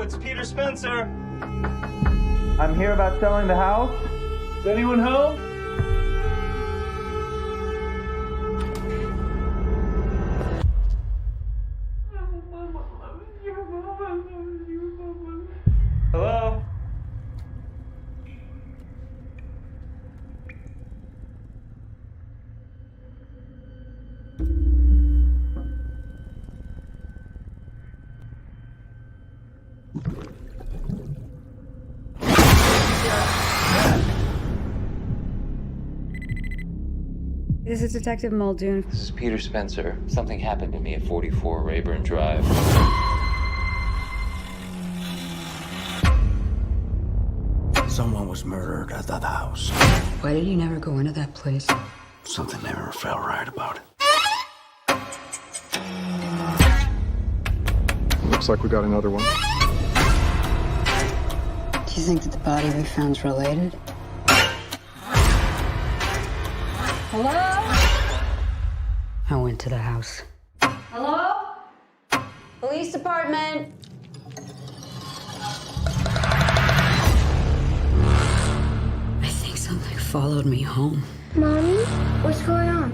it's Peter Spencer. I'm here about selling the house. Is anyone home? Hello? This is Detective Muldoon. This is Peter Spencer. Something happened to me at 44 Rayburn Drive. Someone was murdered at that house. Why did you never go into that place? Something never felt right about it. Looks like we got another one. Do you think that the body we found's related? Hello? I went to the house. Hello? Police department. I think something followed me home. Mommy, what's going on?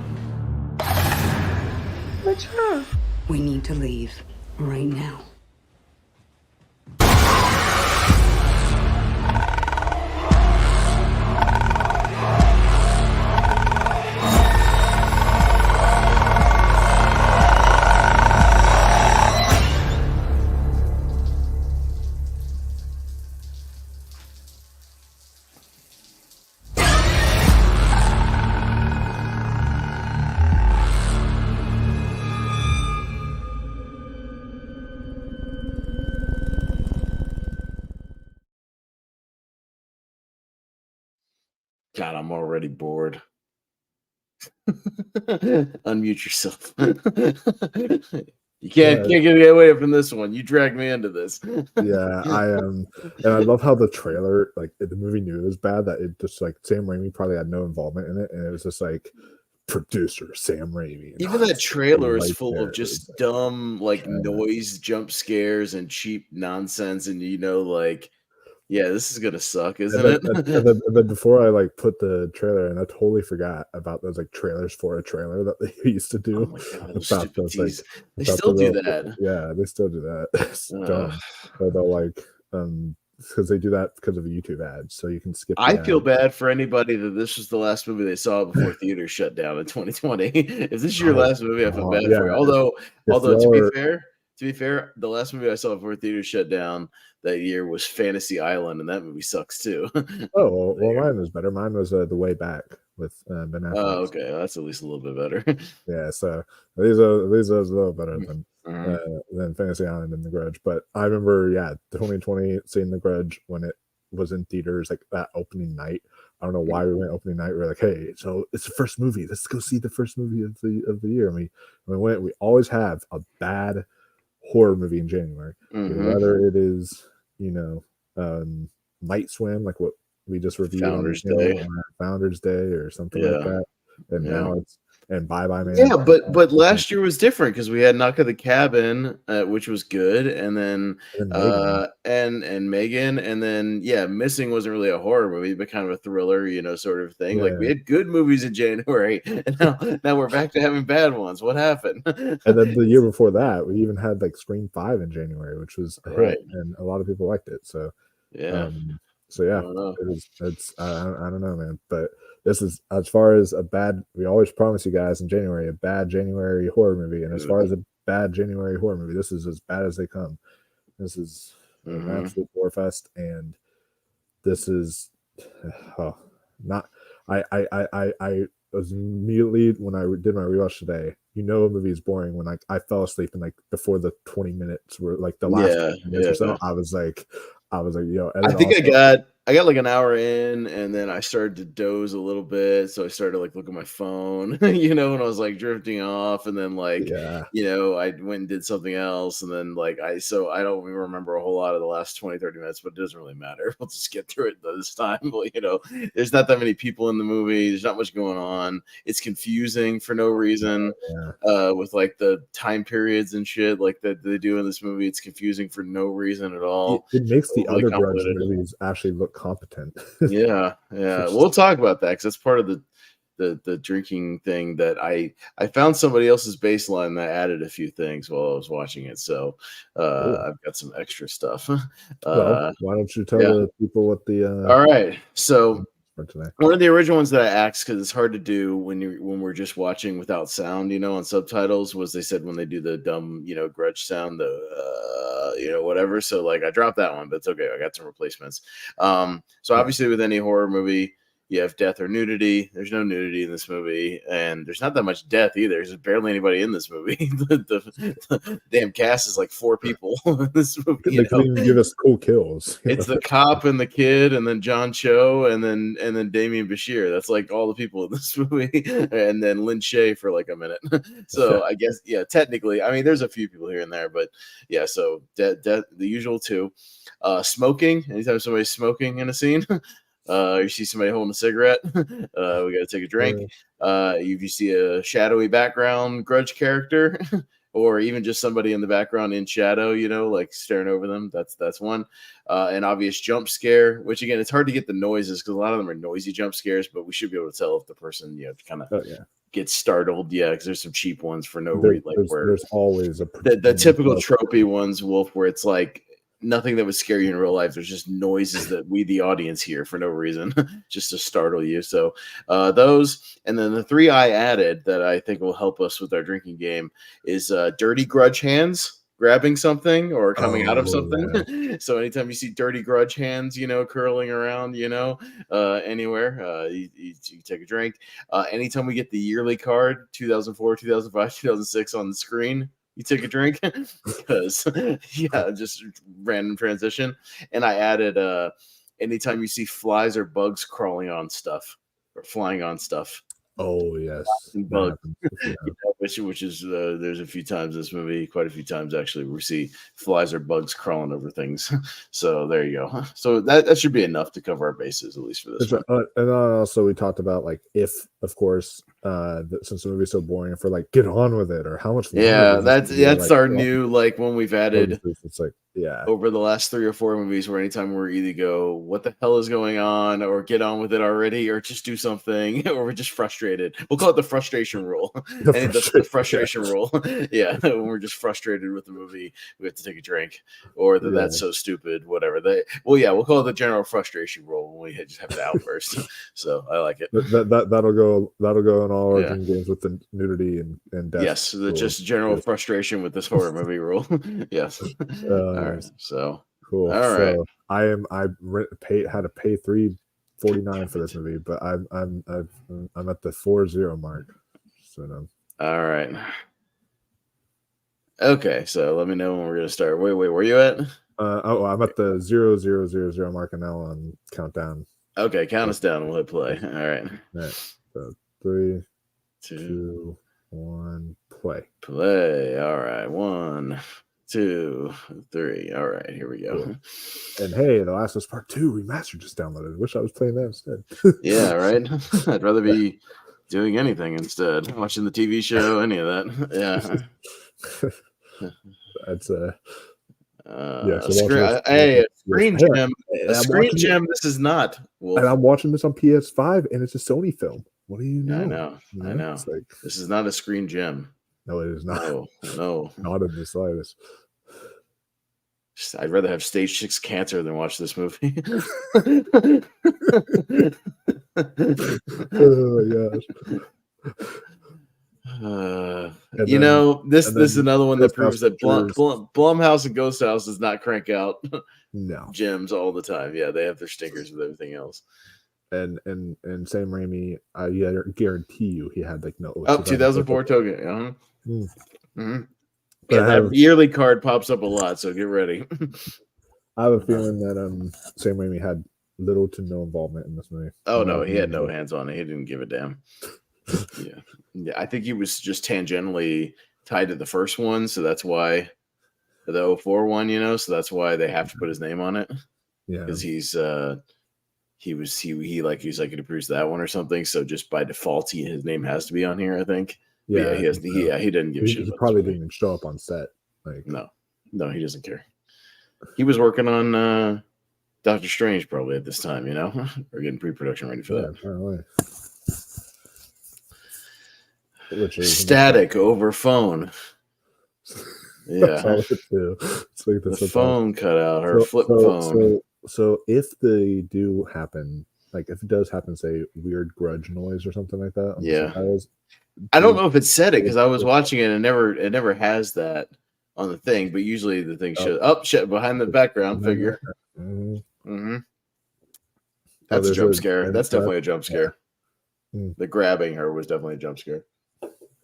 What's wrong? We need to leave right now. God, I'm already bored. Unmute yourself. You can't get away from this one. You dragged me into this. Yeah, I am, and I love how the trailer, like the movie, knew it was bad. That it just like Sam Raimi probably had no involvement in it, and it was just like producer Sam Raimi. Even that trailer is full of just dumb noise, jump scares, and cheap nonsense, and like. Yeah, this is gonna suck, isn't it? And then before I put the trailer in, I totally forgot about those trailers for a trailer that they used to do. Oh my God, those stupid teas. They still do that. Yeah, they still do that. It's dumb. Or they'll because they do that because of a YouTube ad, so you can skip. I feel bad for anybody that this was the last movie they saw before theaters shut down in 2020. If this is your last movie, I feel bad for you. Although to be fair, the last movie I saw before theaters shut down that year was Fantasy Island, and that movie sucks too. Oh well, mine was better. Mine was The Way Back with Ben Affleck. Oh, okay, that's at least a little bit better. Yeah, so these are a little better than Fantasy Island and The Grudge. But I remember, 2020 seeing The Grudge when it was in theaters, that opening night. I don't know why we went opening night. We were like, hey, so it's the first movie. Let's go see the first movie of the year. And we went. We always have a bad horror movie in January, whether it is Night Swim, like what we just reviewed Founders on Day. Founders Day or something like that, and now it's Bye Bye Man. Yeah, but last year was different because we had Knock at the Cabin, which was good, and then and Megan, and then Missing wasn't really a horror movie, but kind of a thriller, sort of thing. Like we had good movies in January, and now we're back to having bad ones. What happened? And then the year before that, we even had Scream 5 in January, which was a hit, and a lot of people liked it. So I don't know, man, but. This is as far as a bad. We always promise you guys in January a bad January horror movie, and as far as a bad January horror movie, this is as bad as they come. This is an absolute gore fest, and this is not. I was immediately when I did my rewatch today. A movie is boring when I fell asleep and before the 20 minutes were the last 20 minutes or so. I was like, yo. And I think I got I got like an hour in, and then I started to doze a little bit. So I started like looking at my phone, and I was like drifting off, and then like, Yeah. I went and did something else, and then like I don't even remember a whole lot of the last 20, 30 minutes, but it doesn't really matter. We'll just get through it this time. But, there's not that many people in the movie. There's not much going on. It's confusing for no reason. With like the time periods and shit like that they do in this movie. It's confusing for no reason at all. It makes the other Grudge movies actually look competent. Yeah. We'll talk about that because that's part of the drinking thing that I found somebody else's baseline that added a few things while I was watching it. So I've got some extra stuff. Well, why don't you tell the people what the all right. So one of the original ones that I asked, because it's hard to do when we're just watching without sound, on subtitles, was they said when they do the dumb, Grudge sound, the whatever. So like I dropped that one, but it's okay. I got some replacements. So obviously with any horror movie, you have death or nudity. There's no nudity in this movie, and there's not that much death either. There's barely anybody in this movie. the damn cast is like 4 people in this movie. They can even give us cool kills. It's the cop and the kid, and then John Cho, and then Damien Bashir. That's like all the people in this movie, and then Lin Shaye for like a minute. So I guess technically, I mean, there's a few people here and there, but yeah. So the usual 2. Smoking. Anytime somebody's smoking in a scene. You see somebody holding a cigarette, we got to take a drink. If you see a shadowy background Grudge character, or even just somebody in the background in shadow, like staring over them, that's one. An obvious jump scare, which again, it's hard to get the noises because a lot of them are noisy jump scares, but we should be able to tell if the person, kind of gets startled. Yeah, because there's some cheap ones for no reason. Like there's always the typical tropey ones, Wolf, where it's like nothing that would scare you in real life. There's just noises that we, the audience, hear for no reason, just to startle you. So those, and then the 3 I added that I think will help us with our drinking game is dirty Grudge hands, grabbing something or coming out of something. Yeah. So anytime you see dirty Grudge hands, curling around, anywhere, you take a drink. Anytime we get the yearly card, 2004, 2005, 2006 on the screen, you take a drink because just random transition. And I added anytime you see flies or bugs crawling on stuff or flying on stuff. Oh yes, bug. Which is there's a few times in this movie, quite a few times actually, where we see flies or bugs crawling over things. So there you go. So that should be enough to cover our bases, at least for this one. And also we talked about like if, of course, since the movie's so boring, for like get on with it or how much. That's like, our new like when we've added. It's like over the last 3 or 4 movies, where anytime we're either go, what the hell is going on, or get on with it already, or just do something, or we're just frustrated. We'll call it the frustration rule. The frustration rule. Yeah, when we're just frustrated with the movie, we have to take a drink, or that's so stupid, whatever. We'll call it the general frustration rule when we just have an outburst. So I like it. That'll go in all our games with the nudity and death. Yes, just general frustration with this horror movie rule. Yes. All right. So cool. All right. So I had to pay $3.49 for this movie, but I'm at the 4.0 mark. So no. All right. Okay, so let me know when we're gonna start. Wait, where are you at? I'm at the 0.000 mark and now on countdown. Okay, count us down. We'll hit play. All right. All right. So 3, 2, 1, play. Play. All right. 1, 2, 3. All right, here we go. Cool. And hey, The Last of Us Part 2 remastered just downloaded. Wish I was playing that instead. Yeah, right. I'd rather be doing anything instead. Watching the TV show, any of that. Yeah. That's so a screen gem. A screen gem. This is not. Wolf. And I'm watching this on PS5, and it's a Sony film. What do you know? I know. Like, this is not a screen gem. No, it is not. No. Not in the slightest. I'd rather have stage 6 cancer than watch this movie. Oh my gosh. This is another one that proves that Blumhouse and Ghost House does not crank out gems all the time. Yeah, they have their stickers with everything else. And Sam Raimi, I guarantee you, he had like 2004 token. Uh-huh. Mm-hmm. Yeah, that yearly card pops up a lot, so get ready. I have a feeling that Sam Raimi had little to no involvement in this movie. Oh no, he had no hands on it. He didn't give a damn. Yeah. I think he was just tangentially tied to the first one, so that's why the 04 one, so that's why they have to put his name on it. Yeah, because he's like he could produce that one or something. So just by default, his name has to be on here, I think. Yeah, he didn't give a shit. He probably didn't even show up on set. Like, no, he doesn't care. He was working on Doctor Strange probably at this time, or getting pre-production ready for that. Apparently. Static over phone. Yeah, it's like the phone cut out, her flip phone. So if they do happen, like if it does happen, say weird grudge noise or something like that. Yeah, I don't know if it said it because I was watching it and it never has that on the thing, but usually the thing shows up shit behind the background figure. Mm-hmm. That's a jump scare. That's definitely a jump scare. Yeah. The grabbing her was definitely a jump scare.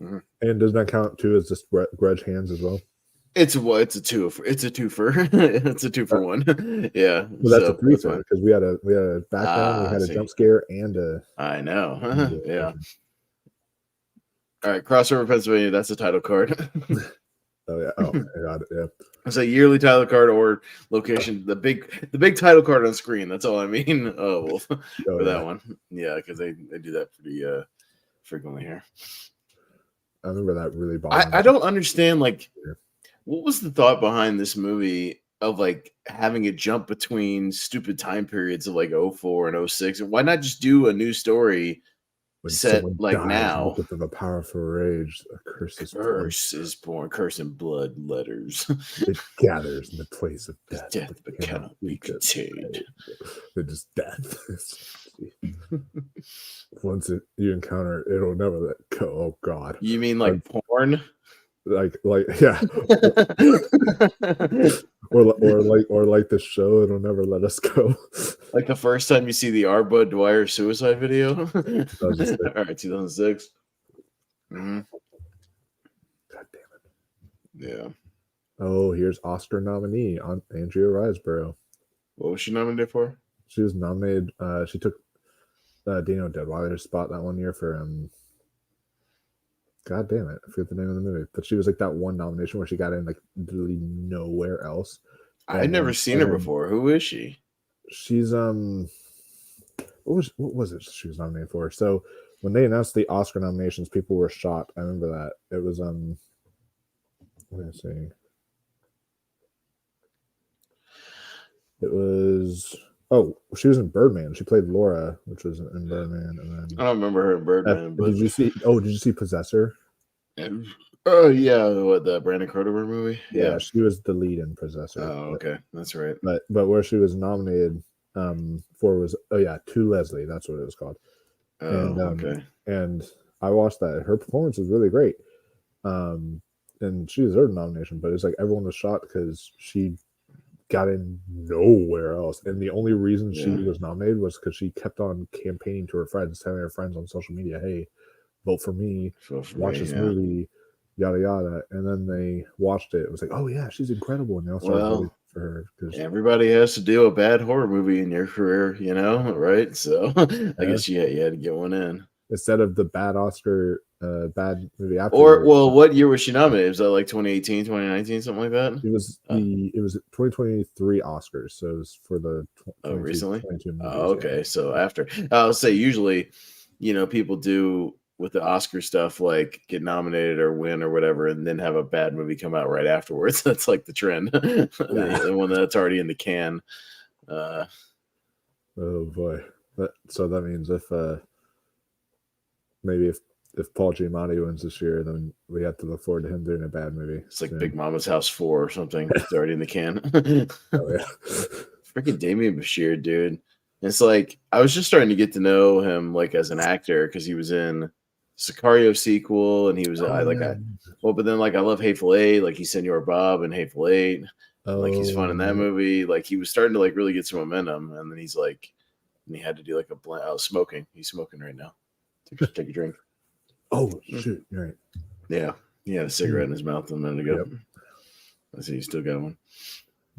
Mm-hmm. And does that count too as just grudge hands as well? It's a twofer. It's a 2 for 1. Yeah. Well, that's a 3-fer because we had a background, we had a jump scare, and a. I know. Yeah. All right, Crossover Pennsylvania. That's the title card. Oh yeah. Oh my god. Yeah. It's a yearly title card or location. The big title card on screen. That's all I mean. For that one. Yeah, because they do that pretty frequently here. I remember that really bothered me. I don't understand, like, what was the thought behind this movie of like having it jump between stupid time periods of like 04 and 06? Why not just do a new story when set like now? With the powerful rage, a curse is born. Curse in blood letters. It gathers in the place of death. Death but cannot be contained. It is death. Once you encounter it, it'll never let go. Oh God. You mean like porn? Like yeah. or like the show, it'll never let us go. Like the first time you see the R. Bud Dwyer suicide video. 2006. All right, 2006. Mm-hmm. God damn it. Yeah. Oh, here's Oscar nominee on Andrea Riseborough. What was she nominated for? She was nominated. She took Daniel Deadwyler's spot that one year for God damn it, I forget the name of the movie. But she was like that one nomination where she got in like literally nowhere else. I'd never seen her before. Who is she? She's what was it she was nominated for? So when they announced the Oscar nominations, people were shocked. I remember that. It was let me see. It was she was in Birdman. She played Laura, which was in Birdman, and then I don't remember her in Birdman. Did you see Possessor? Oh yeah, what, the Brandon Cronenberg movie? Yeah, she was the lead in Possessor. Oh, okay, that's right. But where she was nominated for was To Leslie. That's what it was called. Oh, okay. And I watched that. Her performance was really great. And she deserved a nomination, but it's like everyone was shocked because she got in nowhere else, and the only reason she was nominated was because she kept on campaigning to her friends, telling her friends on social media, "Hey, vote for me, watch this movie, yada yada." And then they watched it. It was like, "Oh yeah, she's incredible," and they all started voting for her. Because everybody has to do a bad horror movie in your career, right? So I guess you had to get one in instead of the bad Oscar. Bad movie after. What year was she nominated? Was that like 2018, 2019, something like that? It was it was 2023 Oscars, so it was for the recently. Movies, okay, so after I'll say usually, people do with the Oscar stuff like get nominated or win or whatever, and then have a bad movie come out right afterwards. That's like the trend. The one that's already in the can. Oh boy! So that means if Paul Giamatti wins this year, then we have to look forward to him doing a bad movie. It's like Big Mama's House 4 or something. It's already in the can. Oh, yeah. Freaking Damien Bashir, dude. It's like, I was just starting to get to know him like as an actor because he was in Sicario sequel and he was but then like I love Hateful Eight, like he's Senor Bob in Hateful Eight. Like he's fun in that movie. Like he was starting to like really get some momentum, and then he's like, and he had to do like smoking. He's smoking right now. Take a drink. Oh shoot! You're right. Yeah, he had a cigarette in his mouth a minute ago. Yep. I see you still got one.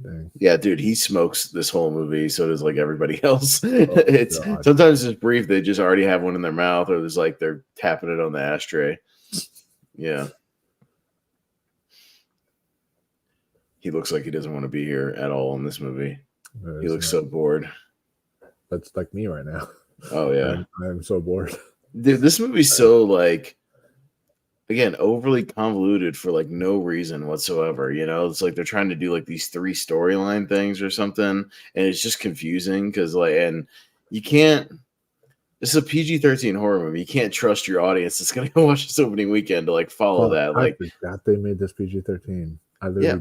Dang. Yeah, dude, he smokes this whole movie. So does like everybody else. It's God. sometimes it's brief. They just already have one in their mouth, or there's like they're tapping it on the ashtray. Yeah. He looks like he doesn't want to be here at all in this movie. He looks so bored. That's like me right now. Oh yeah, I'm so bored. Dude, this movie's so like, again, overly convoluted for like no reason whatsoever. You know, it's like they're trying to do like these 3 storyline things or something, and it's just confusing because like, and you can't. This is a PG-13 horror movie. You can't trust your audience that's gonna go watch this opening weekend to like follow that. Like, I forgot they made this PG-13. Yeah,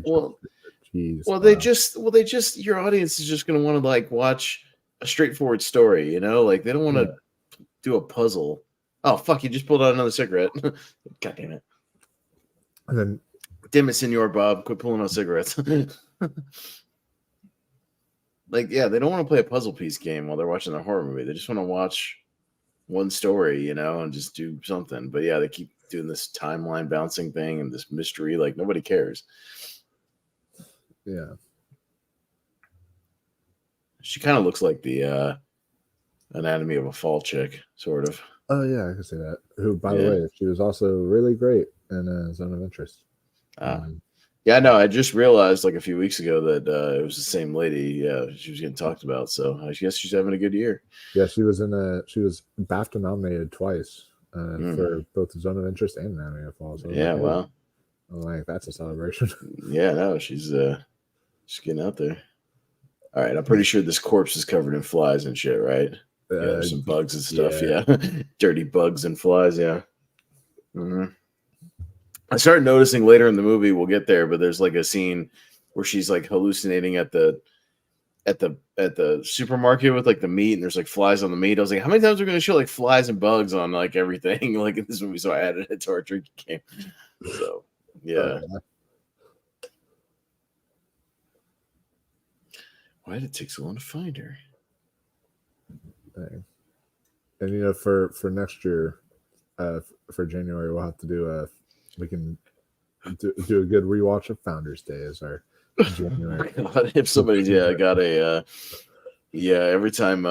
well, they just your audience is just gonna want to like watch a straightforward story. You know, like they don't want to do a puzzle. Oh fuck! You just pulled out another cigarette. God damn it! And then, damn it, Senor Bob, quit pulling out cigarettes. Like, yeah, they don't want to play a puzzle piece game while they're watching a horror movie. They just want to watch one story, you know, and just do something. But yeah, they keep doing this timeline bouncing thing and this mystery. Like nobody cares. Yeah, she kind of looks like the Anatomy of a Fall chick, sort of. Oh yeah, I can see that. Who, by the way, she was also really great in Zone of Interest. Yeah, no, I just realized like a few weeks ago that it was the same lady. Yeah, she was getting talked about. So I guess she's having a good year. Yeah, she was BAFTA nominated twice for both Zone of Interest and Anatomy of a Fall. So yeah, like, wow. I'm like, that's a celebration. Yeah, no, she's getting out there. All right, I'm pretty sure this corpse is covered in flies and shit, right? Yeah, there's some bugs and stuff. Yeah, dirty bugs and flies. Yeah. Mm-hmm. I started noticing later in the movie, we'll get there, but there's like a scene where she's like hallucinating at the supermarket with like the meat, and there's like flies on the meat. I was like, how many times are we going to show like flies and bugs on like everything like in this movie? So I added it to our drinking game. So yeah. Why did it take so long to find her? Dang. And you know, for next year, for January, we'll have to do we can do a good rewatch of Founders Day as our January. If somebody's got a every time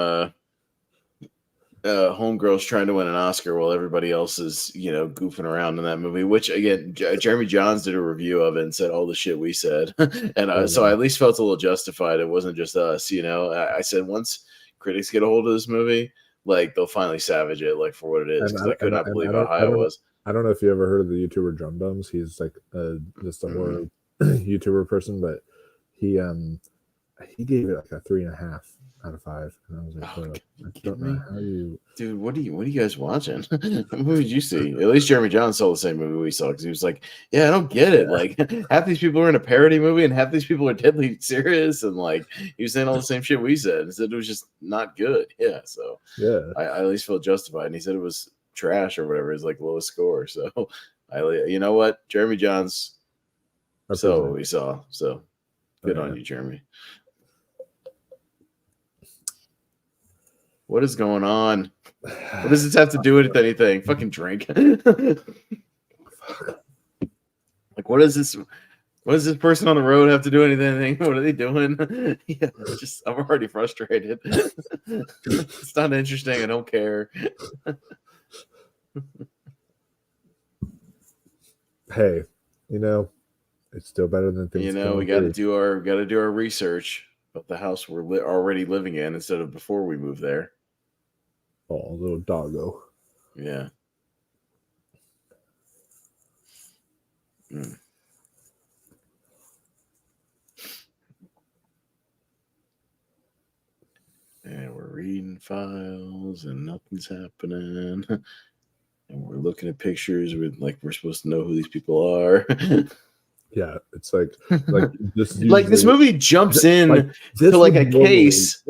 homegirl's trying to win an Oscar while everybody else is goofing around in that movie, which again Jeremy Johns did a review of it and said all the shit we said, and so I at least felt a little justified. It wasn't just us. I said once critics get a hold of this movie, like they'll finally savage it like for what it is, because I could not believe how high it was. I don't know if you ever heard of the YouTuber Drum Dums. He's like just a horror YouTuber person, but he gave it like a 3.5 out of 5, and I was like, I don't know how you, dude. What are you guys watching? What movie did you see? At least Jeremy Johns saw the same movie we saw, because he was like, yeah, I don't get it. Like half these people are in a parody movie, and half these people are deadly serious, and like he was saying all the same shit we said. He said it was just not good. Yeah, so I at least felt justified, and he said it was trash or whatever is like lowest score. So you know what, Jeremy Johns saw what we saw. So good on you, Jeremy. What is going on? What does this have to do with anything? Fucking drink. Like what is this? What does this person on the road have to do anything? What are they doing? Yeah, I'm already frustrated. It's not interesting. I don't care. Hey, it's still better than things. We got to do our research about the house we're already living in instead of before we move there. Oh, little doggo. Yeah. And we're reading files and nothing's happening. And we're looking at pictures with like we're supposed to know who these people are. Yeah, it's like this. Like this movie jumps in to like a case.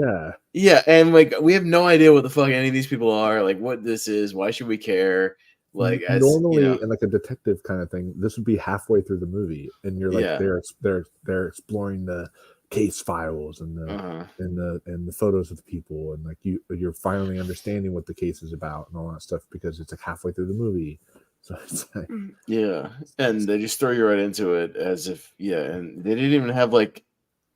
Yeah, and like we have no idea what the fuck any of these people are. Like what this is. Why should we care? Like normally in like a detective kind of thing, this would be halfway through the movie, and you're like they're exploring the case files and the photos of the people, and like you're finally understanding what the case is about and all that stuff because it's like halfway through the movie. So it's like, and they just throw you right into it as if and they didn't even have like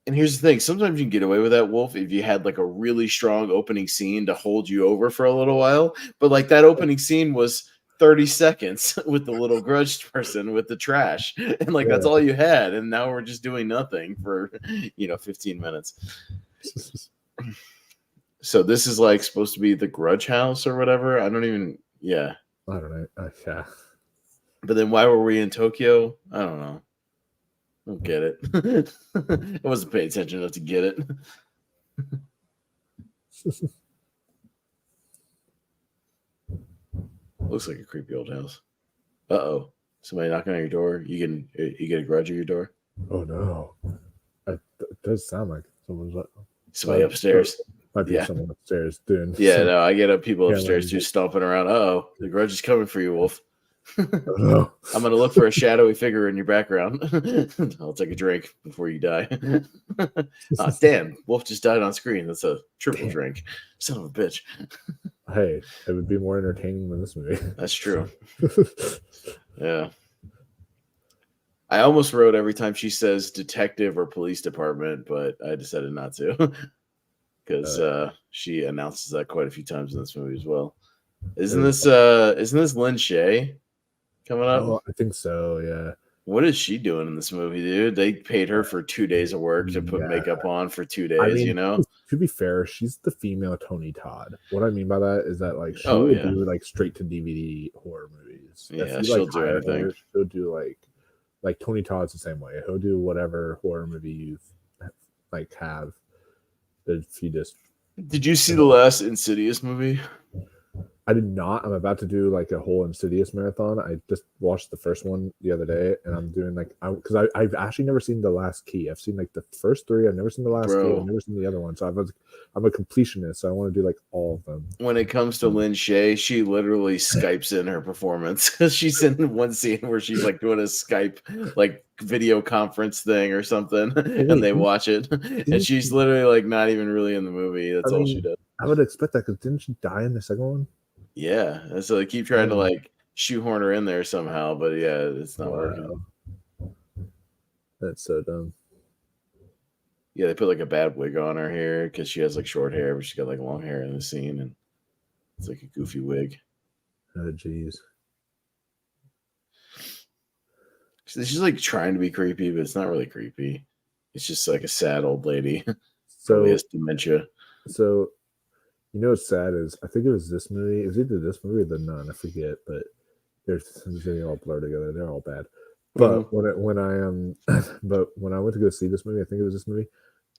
And here's the thing: sometimes you can get away with that, Wolf, if you had like a really strong opening scene to hold you over for a little while. But like that opening scene was 30 seconds with the little Grudge person with the trash, and like that's all you had. And now we're just doing nothing for 15 minutes. So this is like supposed to be the Grudge house or whatever. I don't even. Yeah. I don't know. Yeah. But then why were we in Tokyo? I don't know. I don't get it. I wasn't paying attention enough to get it. Looks like a creepy old house. Uh-oh. Somebody knocking on your door. You get a Grudge at your door? Oh no. It does sound like someone's somebody upstairs. Might be someone upstairs doing. Yeah, no, I get up people upstairs too stomping around. Uh-oh. The Grudge is coming for you, Wolf. No. I'm gonna look for a shadowy figure in your background. I'll take a drink before you die. Damn, Wolf just died on screen. That's a triple drink. Son of a bitch. Hey, it would be more entertaining than this movie. That's true. Yeah. I almost wrote every time she says detective or police department, but I decided not to because she announces that quite a few times in this movie as well. Isn't this Lin Shaye coming up? Oh, I think so, yeah. What is she doing in this movie, dude? They paid her for 2 days of work to put makeup on for 2 days, I mean, to be fair, she's the female Tony Todd. What I mean by that is that like she would do like straight to DVD horror movies. Yeah, she'll do anything. She'll do like Tony Todd's the same way. He'll do whatever horror movie you like have. If you just Did you see the last Insidious movie? I did not. I'm about to do like a whole Insidious marathon. I just watched the first one the other day, and I'm doing like because I've actually never seen the last key. I've seen like the first three. I've never seen the last key. I've never seen the other one. So I'm a completionist. So I want to do like all of them. When it comes to Lin Shaye, she literally Skypes in her performance because she's in one scene where she's like doing a Skype like video conference thing or something, and they watch it, and she's literally like not even really in the movie. That's all she does. I would expect that because didn't she die in the second one? Yeah, and so they keep trying to like shoehorn her in there somehow, but yeah, it's not working. That's so dumb. Yeah, they put like a bad wig on her hair because she has like short hair, but she's got like long hair in the scene, and it's like a goofy wig. Oh, jeez. She's like trying to be creepy, but it's not really creepy. It's just like a sad old lady. So has dementia. So. You know what's sad is I think it was this movie. It was either this movie or The Nun. I forget, but they all blur together. They're all bad. But when I went to go see this movie, I think it was this movie.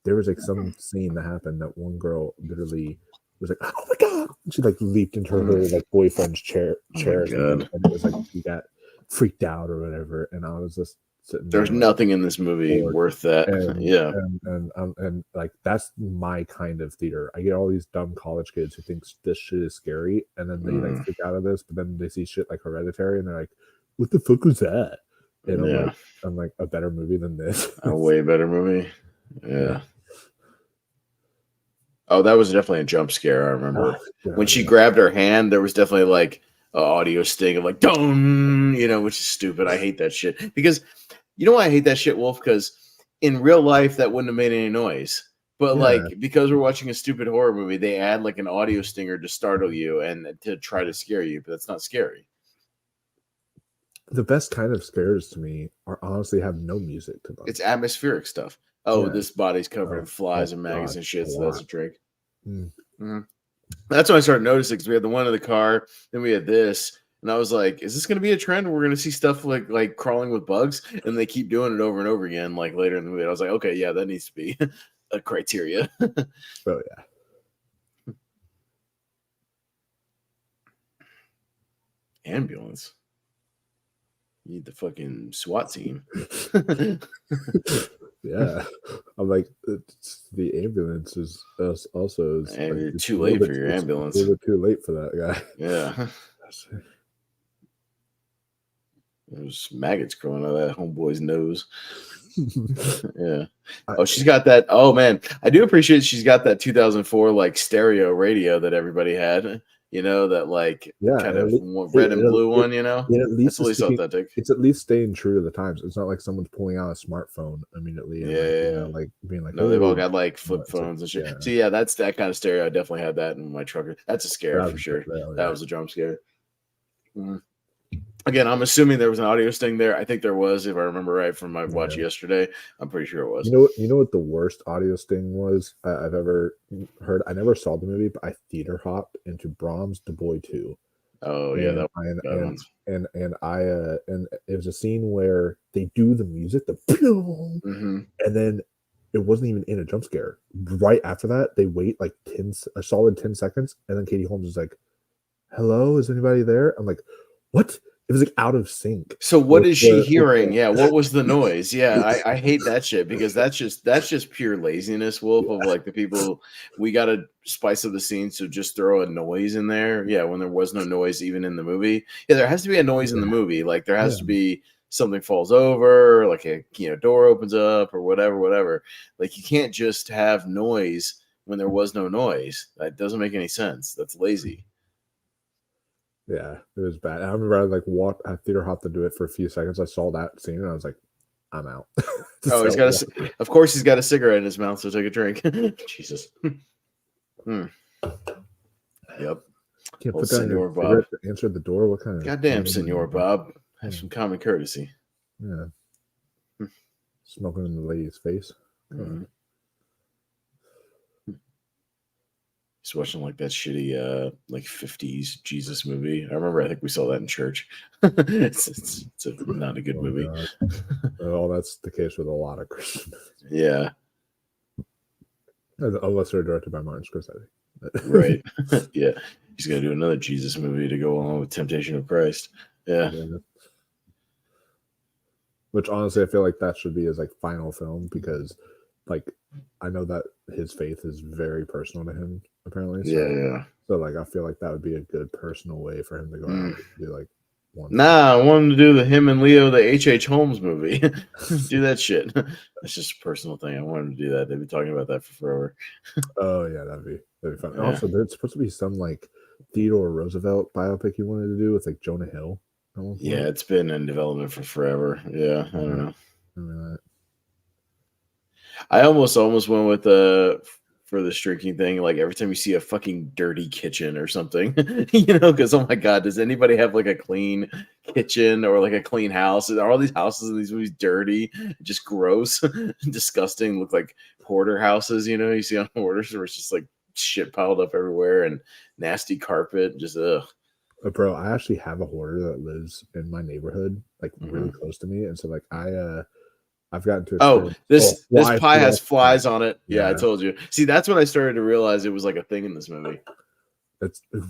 There was like some scene that happened that one girl literally was like, "Oh my god!" And she like leaped into her like boyfriend's chair, and it was like she got freaked out or whatever. And I was just sitting there's nothing in this movie worth that. And like that's my kind of theater. I get all these dumb college kids who think this shit is scary, and then they like freak out of this, but then they see shit like Hereditary, and they're like, "What the fuck was that?" And I'm like, a better movie than this. A way better movie. Yeah. Oh, that was definitely a jump scare. I remember when she grabbed her hand. There was definitely like an audio sting of like "dong," which is stupid. I hate that shit because. You know why I hate that shit, Wolf? Because in real life, that wouldn't have made any noise. But like, because we're watching a stupid horror movie, they add like an audio stinger to startle you and to try to scare you, but that's not scary. The best kind of scares to me are honestly have no music to them. It's atmospheric stuff. Oh, this body's covered in flies and maggots and shit, so that's a drink. That's when I started noticing because we had the one in the car, then we had this. And I was like, is this going to be a trend? We're going to see stuff like crawling with bugs. And they keep doing it over and over again, like later in the movie. I was like, okay, yeah, that needs to be a criteria. Oh, yeah. Ambulance. You need the fucking SWAT team. Yeah. I'm like, the ambulance is also. And you're too late for your ambulance. A little bit too late for that guy. Yeah. There's maggots growing out of that homeboy's nose. Yeah. Oh, she's got that. Oh man, I do appreciate she's got that 2004 like stereo radio that everybody had. that like kind of least, red and blue one, at least that's at least authentic. It's at least staying true to the times. It's not like someone's pulling out a smartphone immediately and Yeah. like being like, No, they've all "Hey," got like flip phones and shit. yeah. So yeah, that's that kind of stereo. I definitely had that in my truck. That's a scare for sure. That was a jump scare. Again, I'm assuming there was an audio sting there. I think there was, if I remember right from my watch yesterday. I'm pretty sure it was. You know what the worst audio sting was I've ever heard? I never saw the movie, but I theater hopped into Brahms' Du Bois 2. Oh yeah, and it was a scene where they do the music, and then it wasn't even in a jump scare. Right after that, they wait like a solid 10 seconds, and then Katie Holmes is like, "Hello, is anybody there?" I'm like, "What?" It was like out of sync. So what is she hearing? Yeah, what was the noise? Yeah, I hate that shit because that's just pure laziness, Wolf, of like the people. We got to spice up the scene, so just throw a noise in there. Yeah, when there was no noise even in the movie. Yeah, there has to be a noise in the movie. Like there has to be something falls over, like a door opens up or whatever. Like you can't just have noise when there was no noise. That doesn't make any sense. That's lazy. Yeah, it was bad. I remember I theater hopped to do it for a few seconds. I saw that scene and I was like, I'm out. Oh, he's got of course he's got a cigarette in his mouth, so take a drink. Jesus. Yep. Can't put that in your Bob to answer the door. What kind of goddamn Senor Bob? Have some common courtesy. Yeah. Smoking in the lady's face. He's watching like that shitty like 50s Jesus movie. I think we saw that in church. it's not a good movie. Oh, that's the case with a lot of Christian movies. Yeah. Unless they're directed by Martin Scorsese. Right. Yeah. He's gonna do another Jesus movie to go along with Temptation of Christ. Yeah. Which honestly I feel like that should be his like final film, because like I know that his faith is very personal to him, apparently. So, yeah. So like I feel like that would be a good personal way for him to go out and do like one. Nah, I want him to do him and Leo the H.H. Holmes movie. Do that shit. That's just a personal thing. I want him to do that. They've been talking about that for forever. Oh yeah, that'd be fun. Yeah. Also, there's supposed to be some like Theodore Roosevelt biopic he wanted to do with like Jonah Hill. Yeah, it's been in development for forever. Yeah, I don't know. I almost went with for the drinking thing. Like every time you see a fucking dirty kitchen or something, because oh my god, does anybody have like a clean kitchen or like a clean house? Are all these houses in these movies dirty, just gross, disgusting? Look like hoarder houses, you see on hoarders where it's just like shit piled up everywhere and nasty carpet. Just ugh. Bro, I actually have a hoarder that lives in my neighborhood, like really close to me, and so like I've gotten to this pie has flies on it. Yeah, I told you. See, that's when I started to realize it was like a thing in this movie.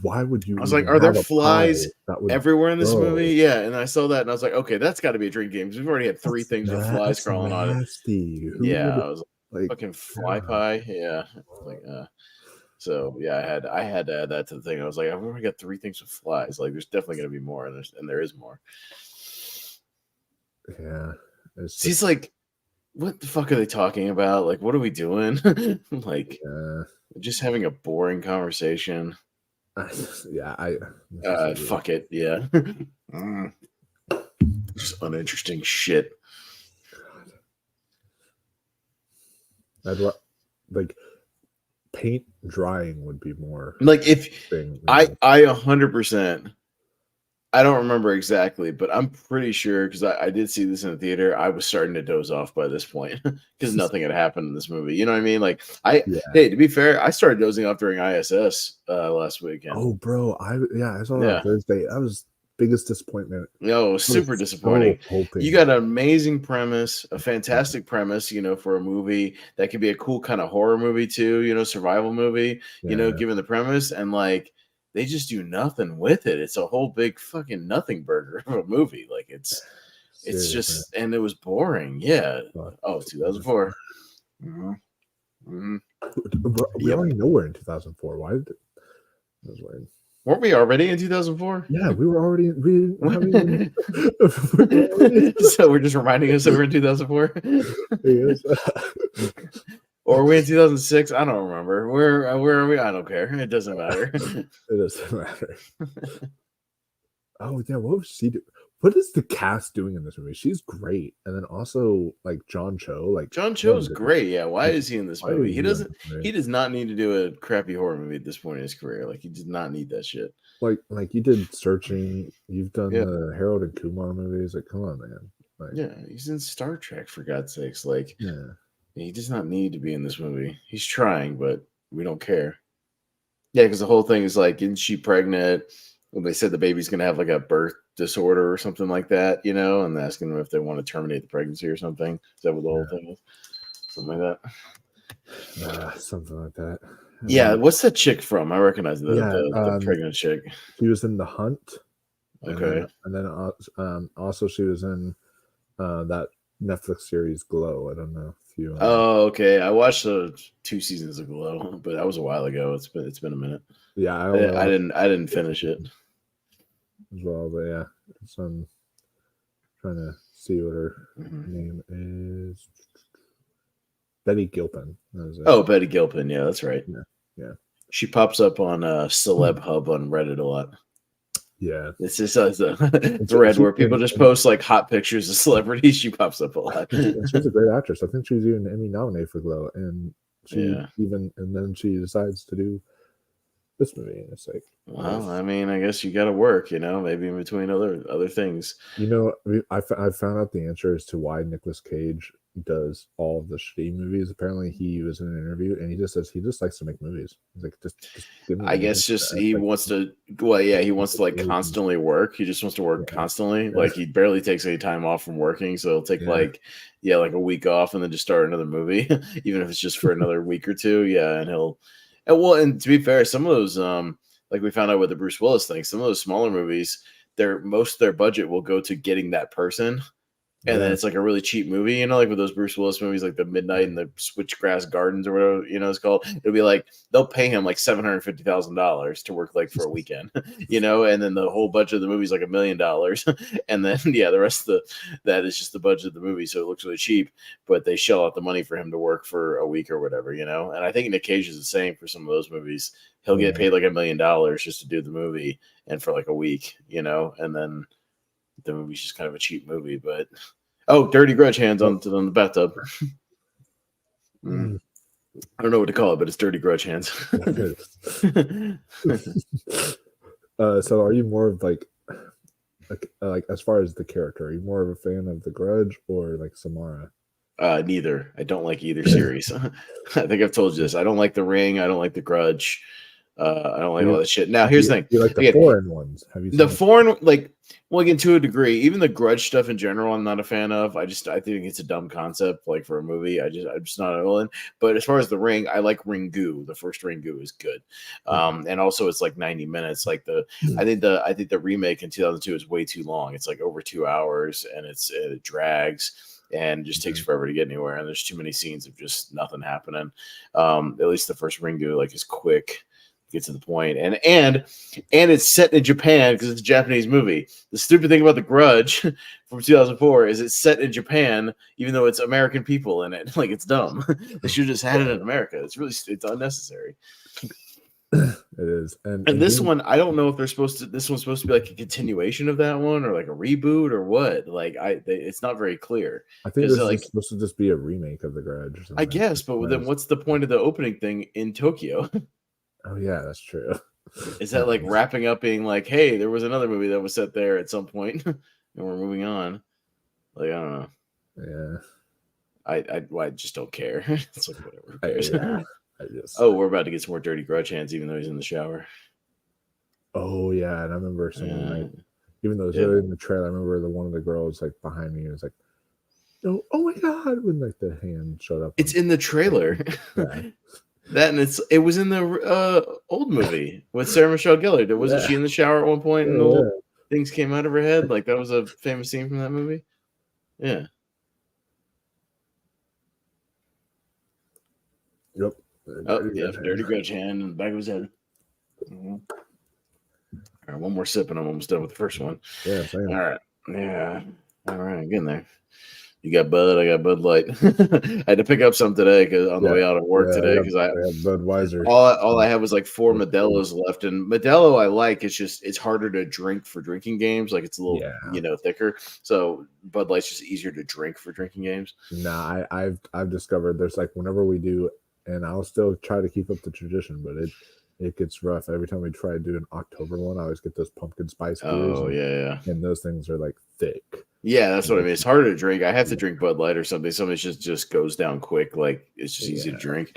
Why would you? I was like, are there flies everywhere in this movie? Yeah, and I saw that and I was like, okay, that's got to be a drink game because we've already had three things with flies crawling on it. Yeah, I was like, fucking fly pie. Yeah, like so yeah, I had to add that to the thing. I was like, I've already got three things with flies. Like, there's definitely going to be more, and there is more. Yeah. He's like, what the fuck are they talking about? Like, what are we doing? Like, just having a boring conversation. Yeah, fuck it. Yeah. Just uninteresting shit. I'd like paint drying would be more like if I 100%. I don't remember exactly, but I'm pretty sure because I did see this in the theater. I was starting to doze off by this point because nothing had happened in this movie. You know what I mean? Like hey, to be fair, I started dozing off during ISS last weekend. Oh, bro, I saw that on Thursday. That was biggest disappointment. No, super disappointing. You got an amazing premise, a fantastic premise, for a movie that could be a cool kind of horror movie too. Survival movie. Given the premise and like. They just do nothing with it. It's a whole big fucking nothing burger of a movie. Like it's just, and it was boring. Yeah. Oh, 2004. We already know we're in 2004. Why did it? That was weird. Weren't we already in 2004? Yeah, we were already. So we're just reminding us that we're in 2004. Or are we in 2006? I don't remember. Where are we? I don't care. It doesn't matter. It doesn't matter. Oh yeah, what was she do? What is the cast doing in this movie? She's great, and then also like John Cho. Like John Cho's great. Yeah, why is he in this movie? He doesn't. He does not need to do a crappy horror movie at this point in his career. Like he did not need that shit. Like you did Searching. You've done the Harold and Kumar movies. Like, come on, man. Like, yeah, he's in Star Trek for God's sakes. Like, yeah, he does not need to be in this movie. He's trying, but we don't care. Yeah, because the whole thing is like, isn't she pregnant? Well, they said the baby's going to have like a birth disorder or something like that, you know, and asking them if they want to terminate the pregnancy or something. Is that what the whole thing is? Something like that. Something like that. Yeah, what's that chick from? I recognize the pregnant chick. She was in The Hunt. Okay. And then also she was in that Netflix series Glow. I don't know if you. Oh, okay. I watched the 2 seasons of Glow, but that was a while ago. It's been a minute. Yeah, I didn't finish it as well, but yeah, I'm trying to see what her name is. Betty Gilpin. Oh, Betty Gilpin. Yeah, that's right. Yeah. She pops up on Celeb Hub on Reddit a lot. Yeah, it's just a thread where people just post like hot pictures of celebrities. She pops up a lot. She's a great actress. I think she was even Emmy nominated for Glow, and then she decides to do this movie, and it's like, well, I mean, I guess you got to work, you know, maybe in between other things. You know, I found out the answer as to why Nicolas Cage does all of the shitty movies. Apparently, he was in an interview, and he just says he just likes to make movies. He's like, just give me I guess just he wants to. Well, yeah, he wants to like constantly work. He just wants to work constantly. Yeah. Like he barely takes any time off from working, so he'll take like a week off and then just start another movie, even if it's just for another week or two. Yeah, and he'll. And to be fair, some of those, like we found out with the Bruce Willis thing, some of those smaller movies, most of their budget will go to getting that person. And then it's like a really cheap movie, you know, like with those Bruce Willis movies, like The Midnight and the Switchgrass Gardens or whatever, you know, it's called. It'll be like they'll pay him like $750,000 to work like for a weekend, you know, and then the whole budget of the movie is like $1 million, and then the rest of that is just the budget of the movie, so it looks really cheap. But they shell out the money for him to work for a week or whatever, you know. And I think Nick Cage is the same for some of those movies. He'll get paid like $1 million just to do the movie and for like a week, you know, and then the movie's just kind of a cheap movie, but Dirty Grudge hands on the bathtub. I don't know what to call it, but it's Dirty Grudge hands. So are you more of like as far as the character, are you more of a fan of the Grudge or like Samara? Neither. I don't like either series. I think I've told you this. I don't like The Ring. I don't like the Grudge. I don't like all that shit. Now, here's the thing. You like the foreign ones? Have you seen the foreign, like, well, again, to a degree, even the Grudge stuff in general, I'm not a fan of. I think it's a dumb concept, like for a movie. I'm just not all in. But as far as The Ring, I like Ringu. The first Ringu is good, and also it's like 90 minutes. Like I think the remake in 2002 is way too long. It's like over 2 hours, and it drags and just takes forever to get anywhere. And there's too many scenes of just nothing happening. At least the first Ringu like is quick. Get to the point, and it's set in Japan because it's a Japanese movie. The stupid thing about The Grudge from 2004 is it's set in Japan, even though it's American people in it. Like, it's dumb. They should have just had it in America. It's unnecessary. It is, and this one, I don't know if this one's supposed to be like a continuation of that one or like a reboot or what. Like, it's not very clear. I think this is supposed to just be a remake of The Grudge. Or something. I guess, but then what's the point of the opening thing in Tokyo? Oh yeah, that's true. Is that like wrapping up being like, hey, there was another movie that was set there at some point and we're moving on? Like, I don't know. Yeah. I just don't care. It's like I whatever. just we're about to get some more Dirty Grudge hands, even though he's in the shower. Oh yeah, and I remember someone like, even though it was in the trailer, I remember one of the girls like behind me was like, oh my god, when like the hand showed up. It's in the trailer. Yeah. That and it was in the old movie with Sarah Michelle Gellar. Wasn't she in the shower at one point and the things came out of her head? Like that was a famous scene from that movie. Yeah. Yep. Dirty Grudge hand in the back of his head. Mm-hmm. All right, one more sip and I'm almost done with the first one. Yeah, same. All right. Yeah. All right, getting there. You got Bud, I got Bud Light. I had to pick up some today because on the way out of work today because I have Budweiser. All I had was like 4 Modelo's left, and Modelo I like. It's harder to drink for drinking games. Like it's a little thicker. So Bud Light's just easier to drink for drinking games. Nah, I've discovered there's like whenever we do, and I'll still try to keep up the tradition, but it gets rough every time we try to do an October one. I always get those pumpkin spice beers. And those things are like thick. Yeah, that's what I mean. It's harder to drink. I have to drink Bud Light or something. Something just goes down quick. Like it's just easy to drink.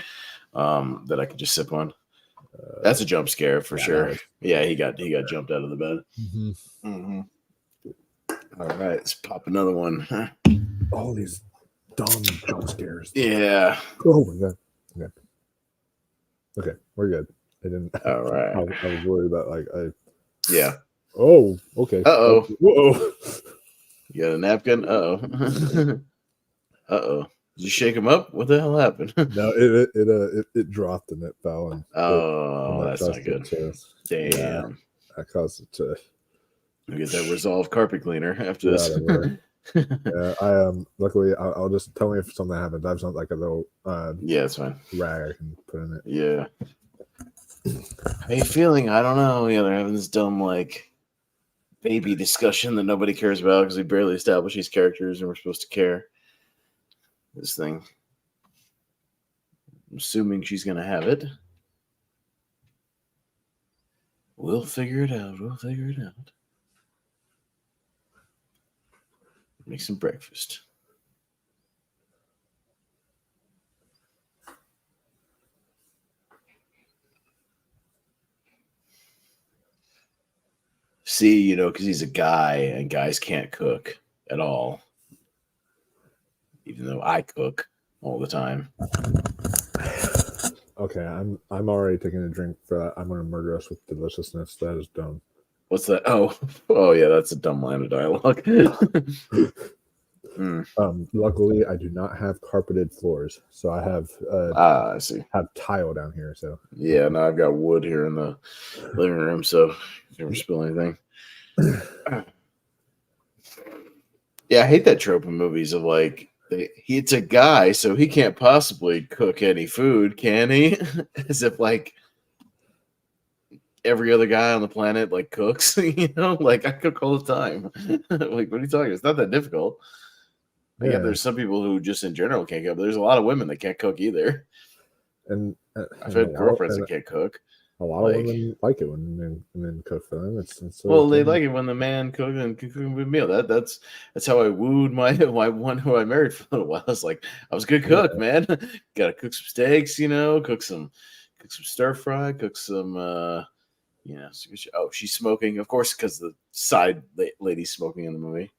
That I can just sip on. That's a jump scare for sure. Yeah, he got jumped out of the bed. Mm-hmm. All right, let's pop another one. All these dumb jump scares. Yeah. Oh my god. Okay, we're good. I didn't. All right. I was worried about Yeah. Oh, okay. Uh-oh. Whoa. You got a napkin? Uh-oh. Uh-oh. Did you shake him up? What the hell happened? No, it dropped and it fell. And that's not good. Damn. Yeah, that caused it to. We get that Resolve carpet cleaner after this. Yeah, I luckily I'll just tell me if something happens. I have something like a little it's fine. rag I can put in it. Yeah. How you feeling? I don't know. Yeah, they're having this dumb baby discussion that nobody cares about because we barely establish these characters and we're supposed to care. This thing. I'm assuming she's gonna have it. We'll figure it out. Make some breakfast. See, because he's a guy and guys can't cook at all. Even though I cook all the time. Okay, I'm already taking a drink for that. I'm gonna murder us with deliciousness. That is dumb. What's that? Oh yeah, that's a dumb line of dialogue. Luckily, I do not have carpeted floors, so I have I see. Have tile down here. So yeah, no, I've got wood here in the living room, so never spill anything. Yeah, I hate that trope in movies of it's a guy, so he can't possibly cook any food, can he? As if every other guy on the planet cooks, I cook all the time. What are you talking? It's not that difficult. Yeah, there's some people who just in general can't cook, but there's a lot of women that can't cook either. And I've had girlfriends that can't cook. A lot of women like it when men cook for them. It's they like it when the man cooks and can cook a good meal. That's how I wooed my one who I married for a little while. I was like, I was a good cook, man. Got to cook some steaks, cook some stir fry, cook some. She's smoking, of course, because the side lady's smoking in the movie.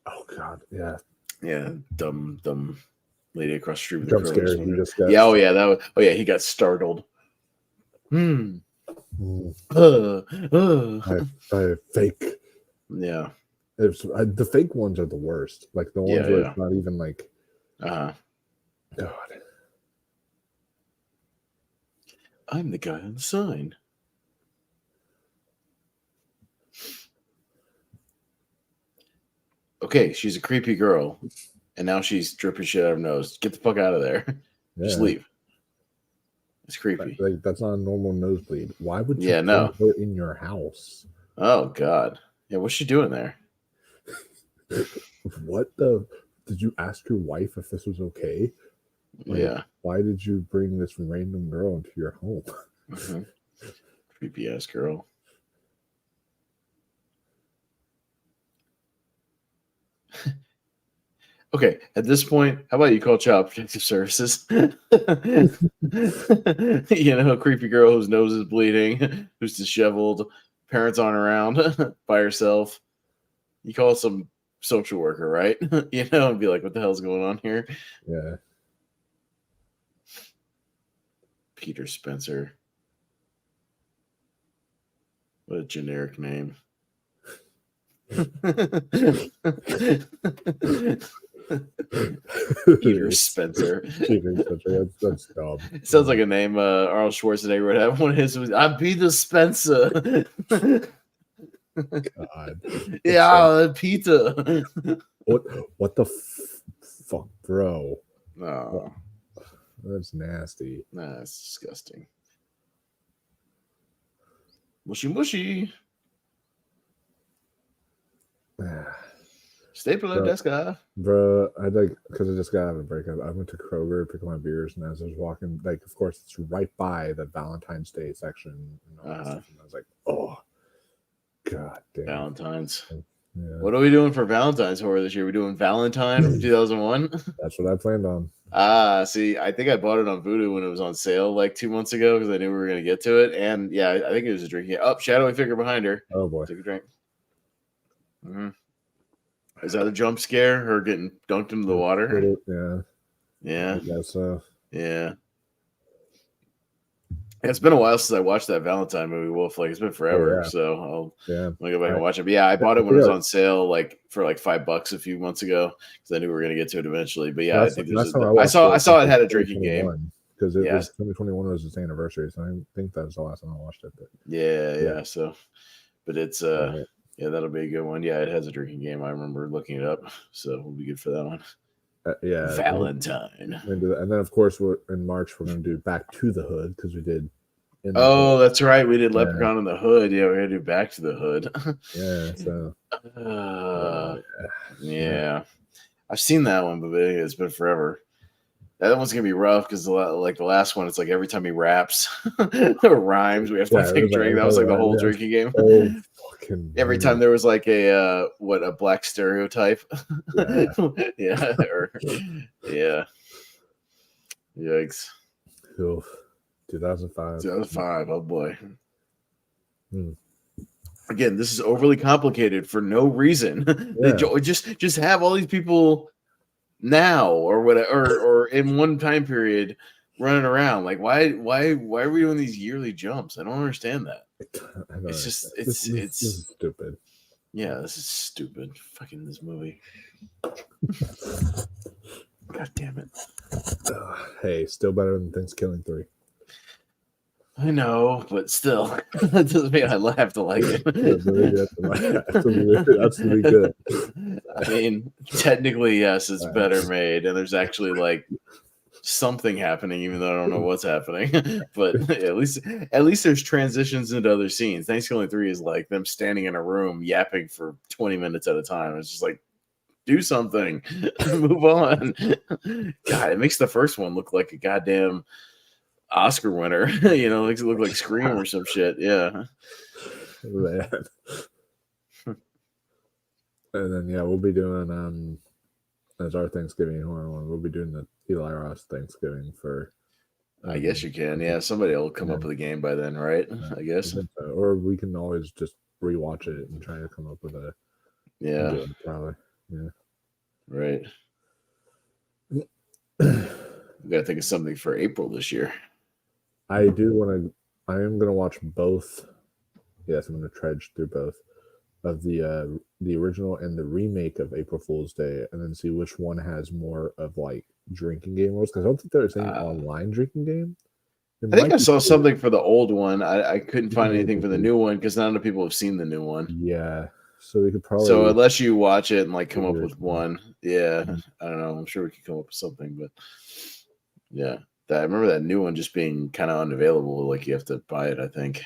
Oh God, yeah. Yeah, dumb lady across the street. Jump scare. He just got. Yeah, he got startled. I fake. Yeah. The fake ones are the worst. The ones where it's not even God. I'm the guy on the sign. Okay, she's a creepy girl, and now she's dripping shit out of her nose. Get the fuck out of there. Yeah. Just leave. It's creepy. That's not a normal nosebleed. Why would you put her in your house? Oh God. Yeah, what's she doing there? Did you ask your wife if this was okay? Yeah. Why did you bring this random girl into your home? Mm-hmm. Creepy ass girl. Okay, at this point, how about you call Child Protective Services? A creepy girl whose nose is bleeding, who's disheveled, parents aren't around, by herself. You call some social worker, right? And be like, what the hell's going on here? Yeah. Peter Spencer. What a generic name. Peter Spencer. That's dumb. It sounds like a name Arnold Schwarzenegger would have. One of his was, I'm Peter Spencer. God. Yeah, pizza. What the fuck, bro? No, That's nasty. nah, that's disgusting. Mushy mushy. Stapler desk guy. Bro, I because I just got out of a breakup. I went to Kroger to pick up my beers, and as I was walking, of course, it's right by the Valentine's Day section, and all that stuff. And I was like, oh, god damn. Valentine's. Yeah. What are we doing for Valentine's horror this year? We're doing Valentine from 2001. That's what I planned on. See, I think I bought it on Vudu when it was on sale like 2 months ago because I knew we were gonna get to it. And yeah, I think it was a drinking. Oh, shadowy figure behind her. Oh boy. Take a drink. Mm-hmm. Is that a jump scare? Her getting dunked into the water? Yeah. I guess so. Yeah. It's been a while since I watched that Valentine movie, Wolf. Like, it's been forever. So I'll go back and watch it. But yeah, I bought it when it was on sale, like for like $5 a few months ago, because I knew we were gonna get to it eventually. But yeah, I think I saw it had a drinking game because it was 2021 was its anniversary, so I think that was the last time I watched it. But yeah. So, but it's yeah, that'll be a good one. Yeah, it has a drinking game. I remember looking it up, so we'll be good for that one. Valentine. And then, of course, in March we're going to do Back to the Hood because we did. That's right. We did Leprechaun in the Hood. Yeah, we're gonna do Back to the Hood. Yeah. So. Yeah, I've seen that one, but it's been forever. That one's gonna be rough because like the last one, it's like every time he raps or rhymes, we have to take a drink. That was like the whole drinking game. Every time there was like a black stereotype. Yeah. Yikes. 2005. Oh boy. Again, this is overly complicated for no reason. Just have all these people now or whatever, or in one time period running around. Like why are we doing these yearly jumps? I don't understand that. It's just it's stupid. Yeah, this is stupid. Fucking this movie. God damn it. Hey, still better than Thanksgiving 3. I know, but still, that doesn't mean I have to like it. That's really good. I mean, technically, yes, it's better made, and there's actually like something happening, even though I don't know what's happening. But at least there's transitions into other scenes. Thanksgiving 3 is like them standing in a room yapping for 20 minutes at a time. It's just like, do something, move on. God, it makes the first one look like a goddamn Oscar winner. Makes it look like Scream or some shit. Yeah. Man. And then we'll be doing as our Thanksgiving horror one. We'll be doing the Eli Roth Thanksgiving for. I guess you can. Yeah, somebody will come up with a game by then, right? I guess. So. Or we can always just rewatch it and try to come up with a. Yeah. Probably. Yeah. Right. We gotta think of something for April this year. I am gonna watch both. Yes, I'm gonna trudge through both of the original and the remake of April Fool's Day, and then see which one has more of like drinking game rules. Because I don't think there's any online drinking game. I think I saw something for the old one. I couldn't find anything for the new one because none of the people have seen the new one. Yeah, so we could probably. So unless you watch it and like come up with one, I don't know. I'm sure we could come up with something, but yeah. I remember that new one just being kind of unavailable. Like you have to buy it, I think.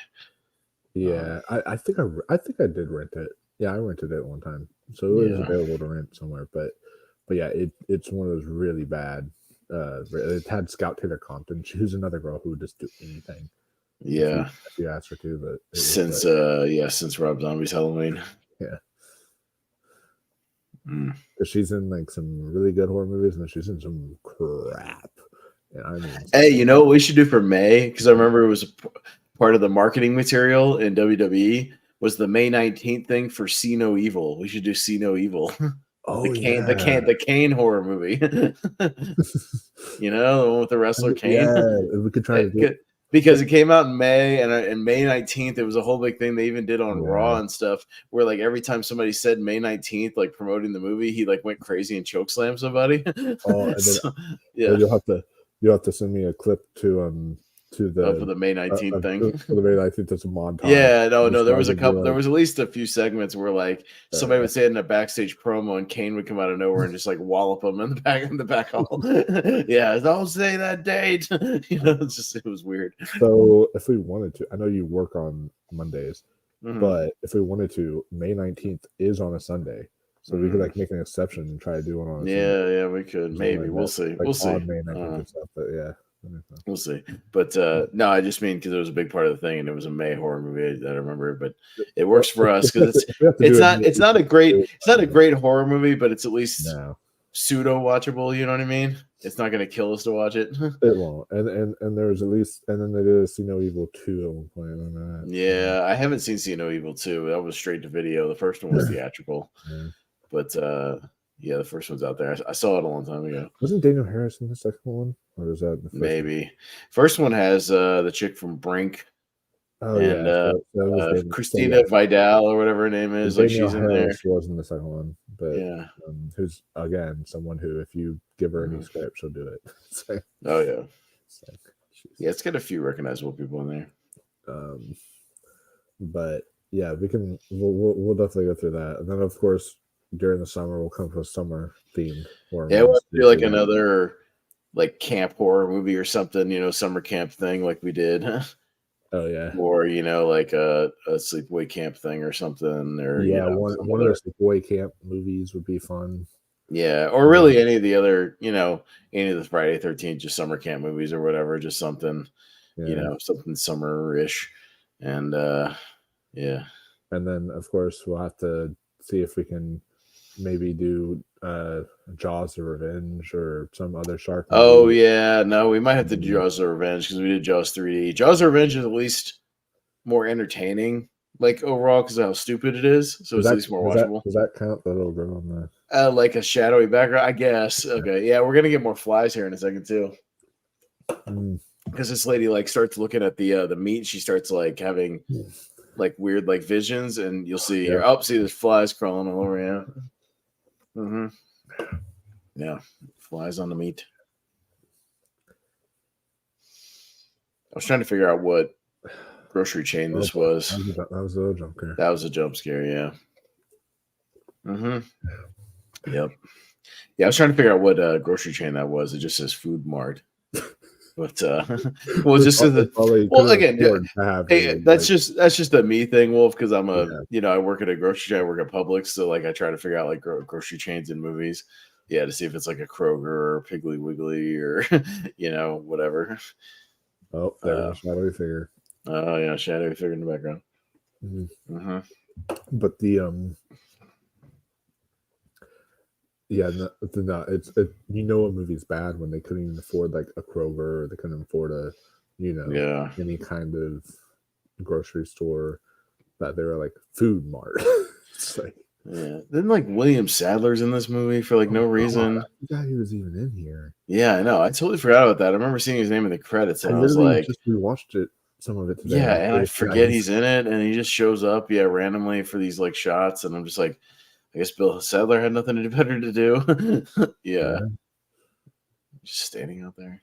Yeah, I think I did rent it. Yeah, I rented it one time, so it was available to rent somewhere. But yeah, it's one of those really bad. It had Scout Taylor Compton. She was another girl who would just do anything. Yeah, if you asked her to, but since Rob Zombie's Halloween. Yeah. Because she's in like some really good horror movies, and she's in some crap. Hey, what we should do for May? Because I remember it was part of the marketing material in WWE was the May 19th thing for See No Evil. We should do See No Evil. The Kane horror movie. The one with the wrestler Kane. Yeah, we could try to do it. Because it came out in May, and May 19th, it was a whole big thing they even did on Raw and stuff, where like every time somebody said May 19th, like promoting the movie, he like went crazy and chokeslammed somebody. Oh, and then, you'll have to send me a clip to to the for the May 19th thing. For the May 19th, it's a montage. Yeah, no, there was a couple. There was at least a few segments where like somebody would say it in a backstage promo, and Kane would come out of nowhere and just like wallop him in the back hall. Yeah, don't say that date. It was weird. So if we wanted to, I know you work on Mondays, but if we wanted to, May 19th is on a Sunday. So we could like make an exception and try to do one on a Sunday. Yeah, we could. Maybe. Like we'll see. Like we'll see. May 19th stuff, but yeah. We'll see. But no, I just mean because it was a big part of the thing and it was a May horror movie. I remember, but it works for us because it's not a great horror movie, but it's at least pseudo watchable. You know what I mean? It's not going to kill us to watch it. It won't. And there's at least, and then they did a See No Evil 2 at one point on that. Yeah, I haven't seen See No Evil 2. That was straight to video. The first one was theatrical. Yeah. But yeah, the first one's out there. I saw it a long time ago. Wasn't Daniel Harris in the second one? Or is that the first maybe one? First one has the chick from Brink. Oh, and that was Christina Vidal or whatever her name is. Like she's in there. She was in the second one, but yeah, who's again someone who, if you give her any script, she'll do it. So, oh yeah, yeah. It's got a few recognizable people in there. But yeah, we'll definitely go through that, and then of course during the summer we'll come to a summer themed horror. Yeah, we'll do like another like camp horror movie or something. Summer camp thing like we did. Oh yeah, or like a sleepaway camp thing or something, or one of those sleepaway camp movies would be fun. Yeah, or really any of the other, any of the Friday 13th, just summer camp movies or whatever, just something, something summer-ish, and yeah. And then of course we'll have to see if we can maybe do Jaws of Revenge or some other shark movie. Oh yeah, no, we might have to do Jaws of Revenge because we did Jaws 3D. Jaws of Revenge is at least more entertaining, like overall, because of how stupid it is. So it's at least more watchable. Does that count the little girl on the like a shadowy background? I guess. Okay, yeah, we're gonna get more flies here in a second too. Because this lady like starts looking at the meat, she starts like having like weird like visions, and you'll see here. Oh, see, there's flies crawling all over. Yeah. Yeah, flies on the meat. I was trying to figure out what grocery chain this was. That was a little jump scare. That was a jump scare, yeah. Yep. Yeah, I was trying to figure out what grocery chain that was. It just says Food Mart. But well, just so that again, hey, that's just a me thing, Wolf, because I'm I work at a grocery chain, I work at Publix, so like I try to figure out like grocery chains in movies, to see if it's like a Kroger or Piggly Wiggly or whatever. Oh, there's shadowy figure. Oh yeah, shadowy figure in the background. But the it's a movie's bad when they couldn't even afford like a Kroger, or they couldn't afford a any kind of grocery store, that they were like Food Mart. It's like, then like William Sadler's in this movie for like no reason. I forgot he was even in here. Yeah, I know. I totally forgot about that. I remember seeing his name in the credits, and I was like, just rewatched it, some of it today. Yeah, and I forget he's in it, and he just shows up, randomly for these like shots, and I'm just like, I guess Bill Sadler had nothing better to do. Yeah. Just standing out there.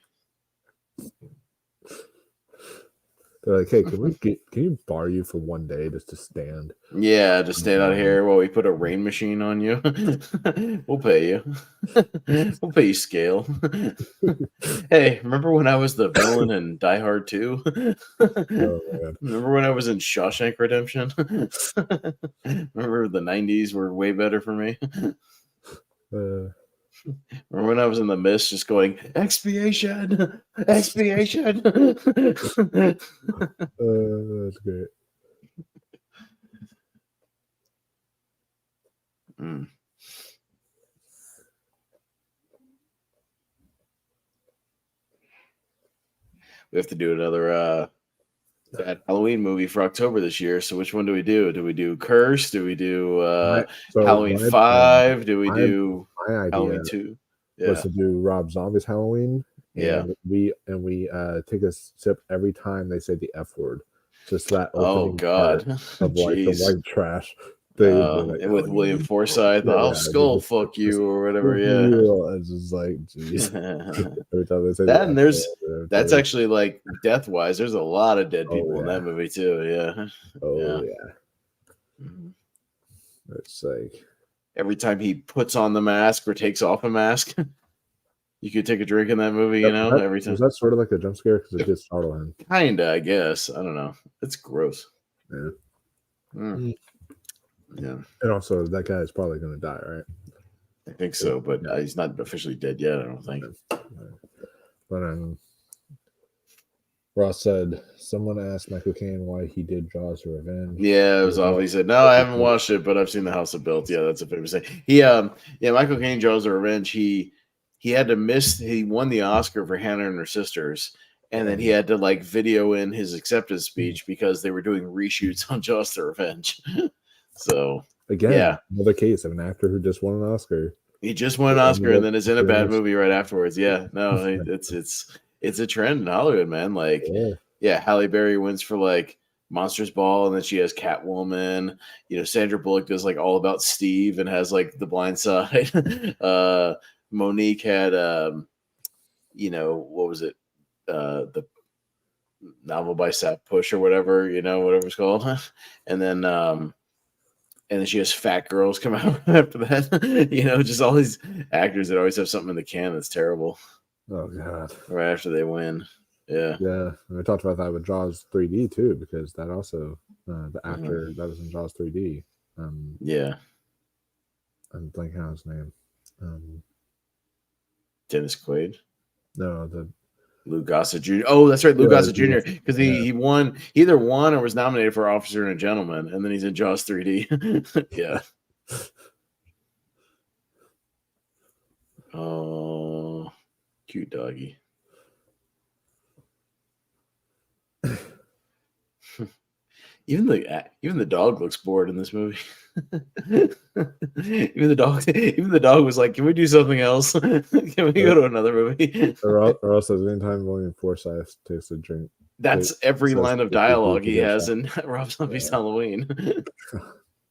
They're like, hey, can you borrow you for one day just to stand? Yeah, just stand out here while we put a rain machine on you. We'll pay you. We'll pay you scale. Hey, remember when I was the villain in Die Hard 2? Remember when I was in Shawshank Redemption? Remember the 90s were way better for me? Remember when I was in the mist just going, expiation, expiation. That's great. We have to do another Halloween movie for October this year. So which one do we do? Do we do Curse? Do we do Halloween 5? Do we do Halloween 2? Was to do Rob Zombie's Halloween. And we take a sip every time they say the F word. Just that opening part of like the white trash. with William Forsythe, I'll skull fuck you or whatever. Yeah, it's just like, geez. Every time they say that, and that's actually like death wise. There's a lot of dead people in that movie too. Yeah. Yeah. It's like every time he puts on the mask or takes off a mask, you could take a drink in that movie. Every time. Was that sort of like a jump scare because it did startle him? Kinda, I guess. I don't know. It's gross. Yeah. Yeah. And also, that guy is probably going to die, right? I think so, but he's not officially dead yet, I don't think. But Ross said, someone asked Michael Caine why he did Jaws for Revenge. Yeah, it was off. He said, no, I haven't watched it, but I've seen The House of Built. Yeah, that's a famous thing. Michael Caine, Jaws for Revenge, he had to miss, he won the Oscar for Hannah and Her Sisters, and then he had to like video in his acceptance speech because they were doing reshoots on Jaws for Revenge. So again, another case of an actor who just won an Oscar. He just won an Oscar and then is in a bad movie right afterwards. Yeah, no, it's a trend in Hollywood, man. Like, Halle Berry wins for like Monsters Ball, and then she has Catwoman. Sandra Bullock does like All About Steve and has like The Blind Side. Monique had, what was it? The novel by Sap Push or whatever, whatever it's called. And then she has Fat Girls come out after that. Just all these actors that always have something in the can that's terrible. Oh God! Right after they win, yeah. And we talked about that with Jaws 3D too, because that also the actor that was in Jaws 3D. I'm blanking on his name. Dennis Quaid. No, Lou Gossett Jr. Oh, that's right, Lou Gossett Jr. Because he won, either won or was nominated for Officer and a Gentleman, and then he's in Jaws 3D. Yeah. Oh, cute doggy. Even the dog looks bored in this movie. even the dog was like, "Can we do something else? Can we go to another movie?" or also, anytime William Forsythe takes a drink, that's every line of dialogue he has in Rob Zombie's Halloween.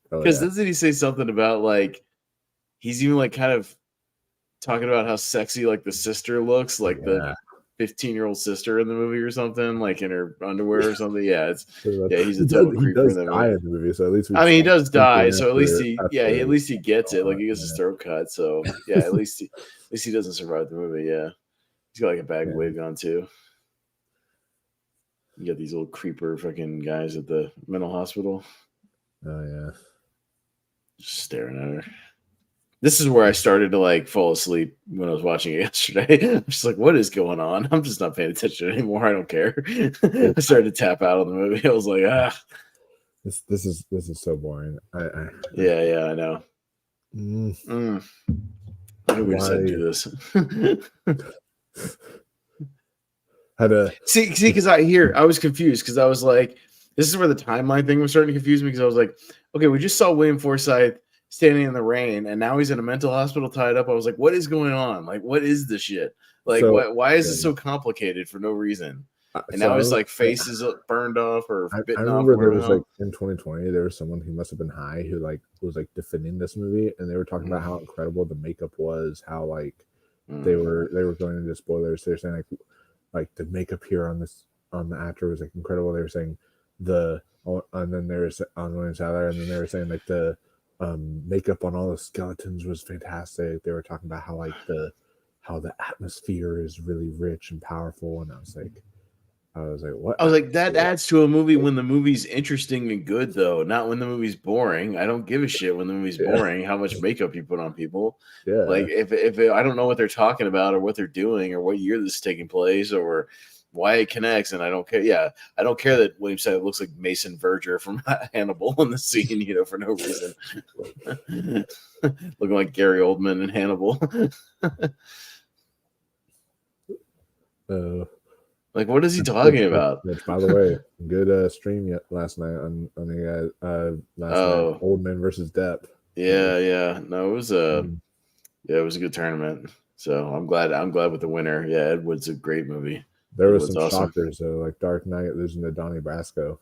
Because doesn't he say something about like he's even like kind of talking about how sexy like the sister looks, like the 15-year-old sister in the movie or something, like in her underwear or something. Yeah, he's a total creeper in the movie. So at least he does die. So at least he gets it. Like he gets his throat cut. So yeah, at least he doesn't survive the movie. Yeah, he's got like a bag wig on too. You got these little creeper fucking guys at the mental hospital. Oh yeah, just staring at her. This is where I started to like fall asleep when I was watching it yesterday. I'm just like, what is going on? I'm just not paying attention anymore. I don't care. I started to tap out on the movie. I was like, This is so boring. I know. I knew we just had to do this. See, because I was confused because I was like, this is where the timeline thing was starting to confuse me because I was like, okay, we just saw William Forsythe standing in the rain, and now he's in a mental hospital tied up. I was like, what is going on? Like, what is this shit? Like, why is it so complicated for no reason? And now his like face is burned off or bitten off. I remember there was like in 2020, there was someone who must have been high who like was like defending this movie, and they were talking about how incredible the makeup was, how like they were going into spoilers. They're saying like the makeup here on the actor was like incredible. They were saying and then they were on William Sadler, and then they were saying like the makeup on all the skeletons was fantastic. They were talking about how like how the atmosphere is really rich and powerful, and I was like, what? I was like, that adds to a movie when the movie's interesting and good, though, not when the movie's boring. I don't give a shit when the movie's boring how much makeup you put on people. Yeah, like if I don't know what they're talking about or what they're doing or what year this is taking place or why it connects, and I don't care. Yeah, I don't care that William said it looks like Mason Verger from Hannibal in the scene, for no reason. Looking like Gary Oldman in Hannibal. Like, what is he talking about? By the way, good stream last night on the night, Oldman versus Depp. Yeah. No, it was it was a good tournament. So I'm glad with the winner. Yeah, Ed Wood's a great movie. There was some shockers though, like Dark Knight losing to Donnie Brasco.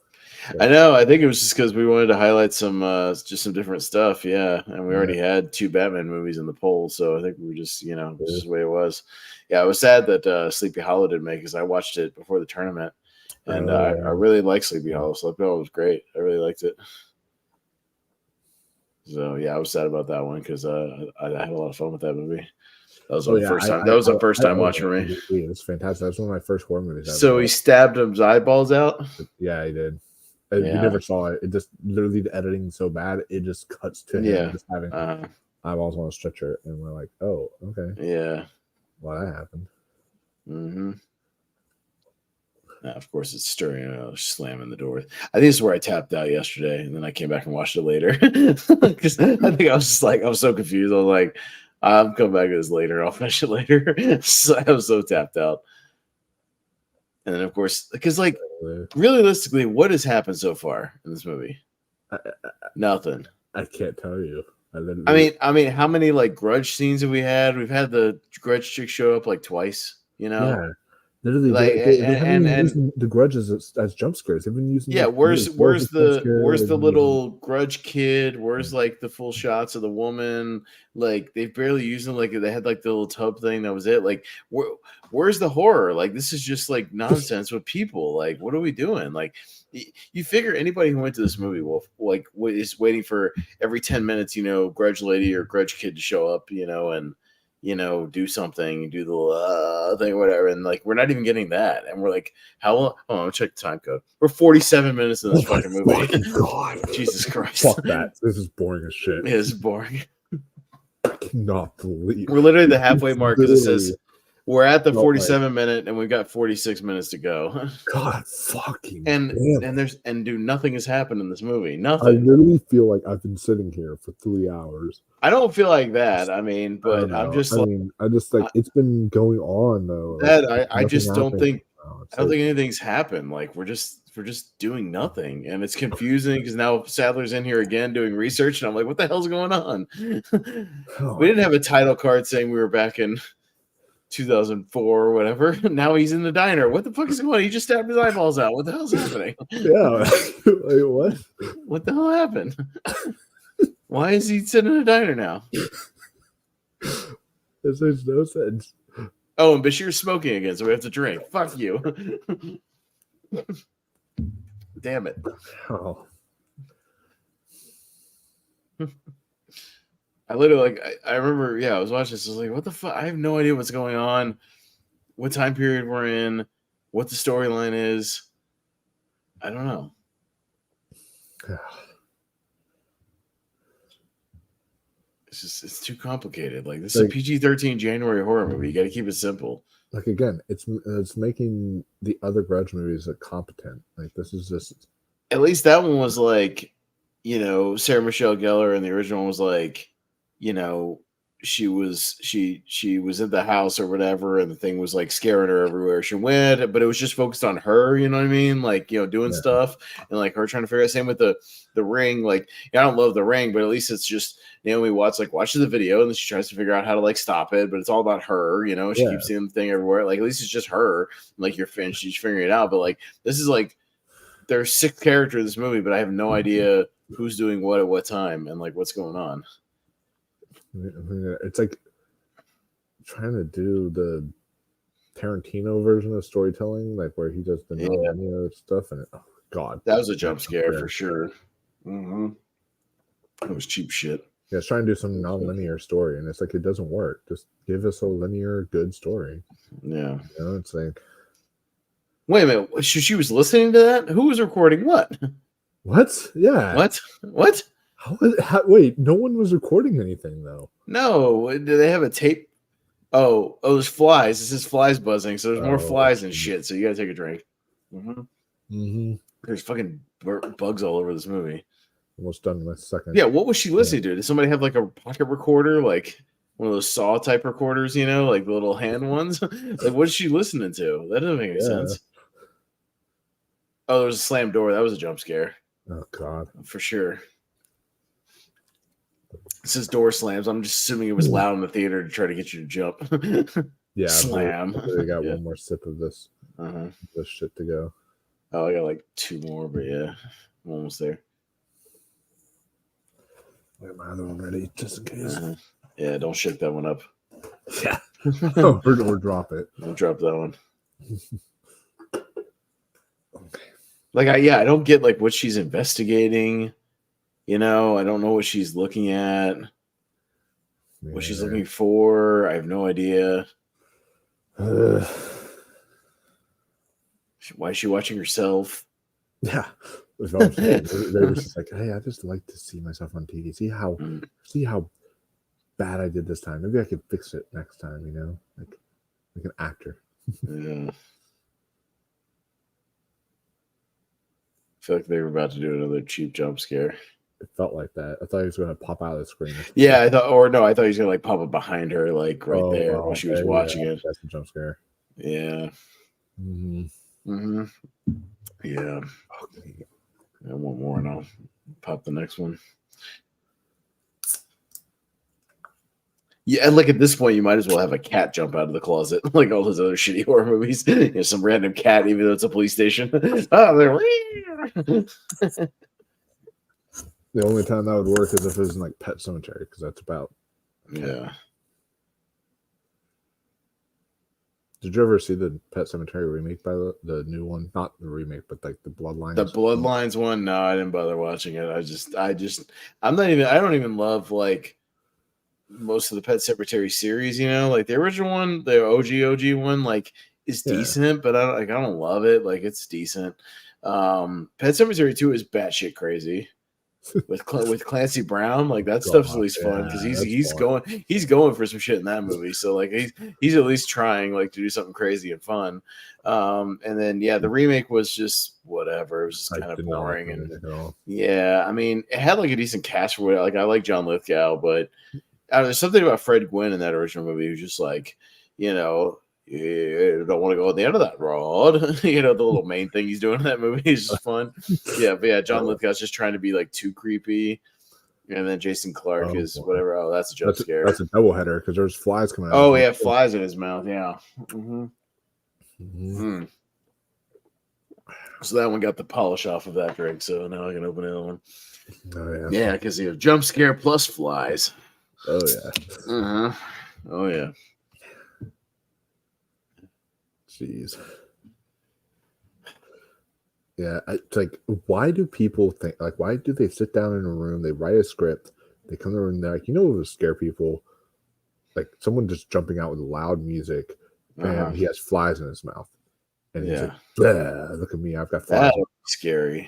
So. I know. I think it was just because we wanted to highlight some just some different stuff. Yeah, and we already had 2 Batman movies in the poll, so I think we were just this is the way it was. Yeah, I was sad that Sleepy Hollow didn't make because I watched it before the tournament, and I really like Sleepy Hollow. Sleepy Hollow was great. I really liked it. So yeah, I was sad about that one because I had a lot of fun with that movie. That was the first time. That was the first time watching for me. It was fantastic. That was one of my first horror movies. So he stabbed him's eyeballs out. Yeah, he did. You never saw it. It just literally the editing so bad. It just cuts to him just having eyeballs on a stretcher, and we're like, oh, okay. Yeah. Well, that happened. Mm-hmm. Of course, it's stirring, slamming the door. I think this is where I tapped out yesterday, and then I came back and watched it later because I think I was just like, I was so confused. I was like, I'm coming back to this later. I'll finish it later. So I was so tapped out. And then, of course, because like realistically, what has happened so far in this movie? Nothing. I can't tell you. I mean, how many like Grudge scenes have we had? We've had the Grudge chick show up like twice. Yeah. Literally, like, they haven't been using the grudges as jump scares. They've been using where's the little Grudge kid? Where's like the full shots of the woman? Like they've barely used them. Like they had like the little tub thing. That was it. Like where's the horror? Like this is just like nonsense with people. Like what are we doing? Like you figure anybody who went to this movie will like is waiting for every 10 minutes, Grudge lady or Grudge kid to show up, and do something, do the thing, whatever. And like, we're not even getting that. And we're like, how long? Oh, I'll check the time code. We're 47 minutes in this fucking movie. God. Jesus Christ. Fuck that. This is boring as shit. It is boring. I cannot believe we're literally the halfway mark because it says we're at the 47 minute and we've got 46 minutes to go. God fucking nothing has happened in this movie. Nothing. I literally feel like I've been sitting here for 3 hours. I don't feel like that. I mean, but I'm just it's been going on though. I just don't think I don't think anything's happened. Like we're just doing nothing, and it's confusing because now Sadler's in here again doing research, and I'm like, what the hell's going on? We didn't have a title card saying we were back in 2004 or whatever. Now he's in the diner. What the fuck is going on? He just stabbed his eyeballs out. What the hell's happening? Yeah. Like, what? What the hell happened? Why is he sitting in a diner now? This makes no sense. Oh, and Bashir's smoking again, so we have to drink. Fuck you. Damn it. Oh. I literally I remember, I was watching this. I was like, what the fuck? I have no idea what's going on, what time period we're in, what the storyline is. I don't know. It's too complicated. Like this is a PG-13 January horror movie. You got to keep it simple. Like again, it's making the other Grudge movies competent. Like this is just. At least that one was like, Sarah Michelle Gellar, and the original was like, she was in the house or whatever, and the thing was like scaring her everywhere she went, but it was just focused on her, you know what I mean? Like, doing stuff and like her trying to figure out. Same with the Ring. Like, I don't love the Ring, but at least it's just Naomi Watts watches the video and then she tries to figure out how to stop it, but it's all about her, she keeps seeing the thing everywhere. Like, at least it's just her. Like, she's figuring it out. But like, this is like, there's 6 characters in this movie, but I have no idea who's doing what at what time and like what's going on. It's like trying to do the Tarantino version of storytelling, like where he does the non-linear stuff, and oh god, that was a jump scare for sure. Mm-hmm. That was cheap shit. Yeah, it's trying to do some non-linear story, and it's like it doesn't work. Just give us a linear, good story. Yeah, it's like, wait a minute, she was listening to that. Who was recording what? What? Yeah. What? Wait, no one was recording anything though. No, do they have a tape? Oh, there's flies. This is flies buzzing, so there's more flies and shit. So you gotta take a drink. Mm-hmm. There's fucking bugs all over this movie. Almost done in a second. Yeah, what was she listening to? Did somebody have like a pocket recorder, like one of those saw type recorders? Like the little hand ones. Like, what is she listening to? That doesn't make any sense. Oh, there was a slammed door. That was a jump scare. Oh god, for sure. It says door slams. I'm just assuming it was loud in the theater to try to get you to jump. Yeah, slam. I got one more sip of this. This shit to go. Oh, I got like 2 more, but yeah, I'm almost there. I got my other one ready, just in case. Yeah, don't shake that one up. Yeah. or drop it. Don't drop that one. Like, I don't get like what she's investigating. I don't know what she's looking at. What she's looking for, I have no idea. Why is she watching herself? Yeah. They were just like, hey, I just like to see myself on TV. See how bad I did this time. Maybe I could fix it next time, like an actor. Yeah. I feel like they were about to do another cheap jump scare. It felt like that. I thought he was going to pop out of the screen. Yeah, I thought he was going to like pop up behind her, like there while she was watching it. That's a jump scare. Yeah. Mm-hmm. Yeah. Okay. I want more, and I'll pop the next one. Yeah, and like at this point, you might as well have a cat jump out of the closet, like all those other shitty horror movies. Some random cat, even though it's a police station. The only time that would work is if it was in like Pet Sematary, because that's about. Yeah. Did you ever see the Pet Sematary remake by the new one? Not the remake, but like the Bloodlines. The Bloodlines one? No, I didn't bother watching it. I don't even love like most of the Pet Sematary series, like the original one, the OG one, like is decent, but I don't love it. Like it's decent. Pet Sematary 2 is batshit crazy. With Clancy Brown, like that stuff's at least fun because he's going for some shit in that movie. So like he's at least trying like to do something crazy and fun. And then the remake was just whatever. It was just kind of boring and I mean it had like a decent cast for it. Like I like John Lithgow, but there's something about Fred Gwynn in that original movie who's just like you don't want to go on the end of that road. The little main thing he's doing in that movie is just fun. But John Lithgow's just trying to be like too creepy. And then Jason Clarke is whatever. Oh, that's a jump scare. That's a double header because there's flies coming out. Oh, yeah, flies in his mouth. Yeah. So that one got the polish off of that drink. So now I can open another one. Oh, yeah. Yeah, because you have jump scare plus flies. Oh, yeah. Oh, yeah. Jeez. Yeah, it's like, why do people think, like, why do they sit down in a room, they write a script, they come to the room, they're like, what would scare people? Like, someone just jumping out with loud music, and he has flies in his mouth. And he's like, look at me, I've got flies. That's scary.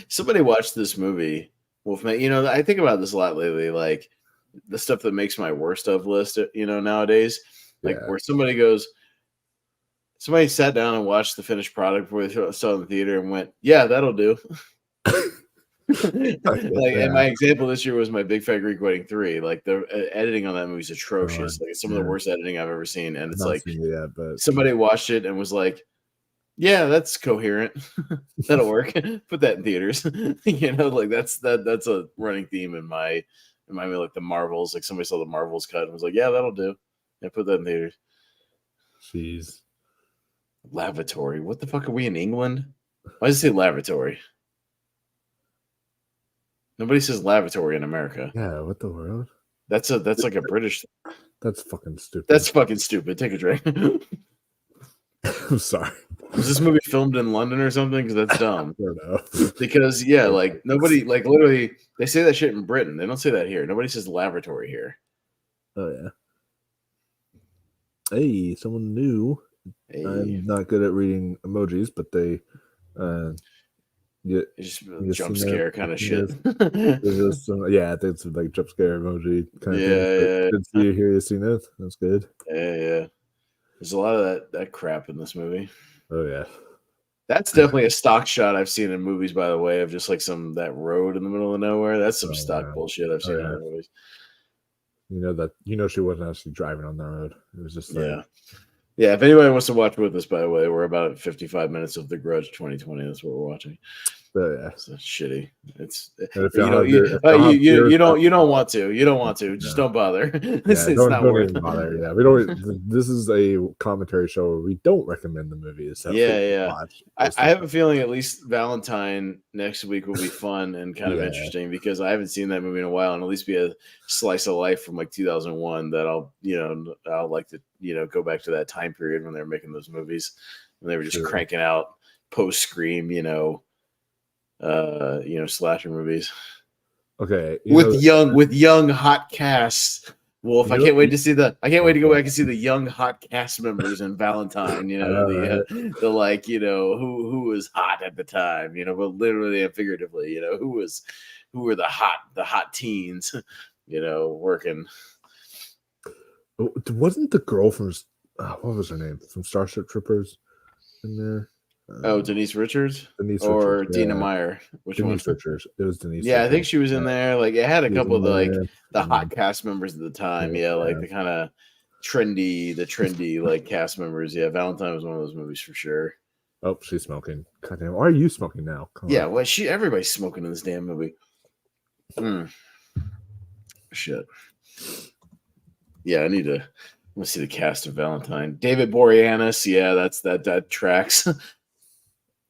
Somebody watched this movie, Wolfman. I think about this a lot lately, like, the stuff that makes my worst of list, nowadays. Like where somebody sat down and watched the finished product before they saw it in the theater and went, yeah, that'll do. And my example this year was My Big Fat Greek Wedding 3. Like the editing on that movie is atrocious. Like it's some of the worst editing I've ever seen. And it's like but somebody watched it and was like, yeah, that's coherent. That'll work. Put that in theaters. Like that's a running theme in my like the Marvels. Like somebody saw the Marvels cut and was like, yeah, that'll do. Yeah, put that in theaters. Jeez. Lavatory. What the fuck are we in England? Why does it say lavatory? Nobody says lavatory in America. Yeah, what the world? That's like a British. That's fucking stupid. That's fucking stupid. Take a drink. I'm sorry. Was this movie filmed in London or something? Because that's dumb. I don't know. Because like nobody, like literally, they say that shit in Britain. They don't say that here. Nobody says lavatory here. Oh yeah. Hey, someone new. Hey. I'm not good at reading emojis, but they just jump scare kind of shit. There's some, yeah, I think it's like jump scare emoji kind of thing. Good to see you here. You seen it? That's good. Yeah. There's a lot of that crap in this movie. Oh yeah. That's definitely a stock shot I've seen in movies, by the way, of just like that road in the middle of nowhere. That's some stock bullshit I've seen in movies. She wasn't actually driving on the road. It was just like, yeah. If anybody wants to watch with us, by the way, we're about at 55 minutes of The Grudge 2020. That's what we're watching. Yeah. It's shitty. It's you don't want to. Just don't bother. It's not don't worth even it. bother. Yeah, we don't. This is a commentary show where we don't recommend the movies. Watch. I have a feeling at least Valentine next week will be fun and kind of interesting because I haven't seen that movie in a while, and at least be a slice of life from like 2001 that I'll like to go back to that time period when they were making those movies and they were just cranking out post Scream, slasher movies. Okay, with young hot casts. Wolf, I can't wait to go back and see the young hot cast members in Valentine. The who was hot at the time. But literally and figuratively. Who were the hot teens. Working. Wasn't the girl from what was her name from Starship Troopers in there? Denise Richards? Or Dina Meyer? Denise Richards. It was Denise. Yeah, Richards. I think she was in there. Like it had a couple of the hot cast members at the time. Like the kind of trendy like cast members. Yeah, Valentine was one of those movies for sure. Oh, she's smoking. Goddamn, why are you smoking now? Well, everybody's smoking in this damn movie. Shit. Yeah, let's see the cast of Valentine. David Boreanaz. Yeah, that tracks.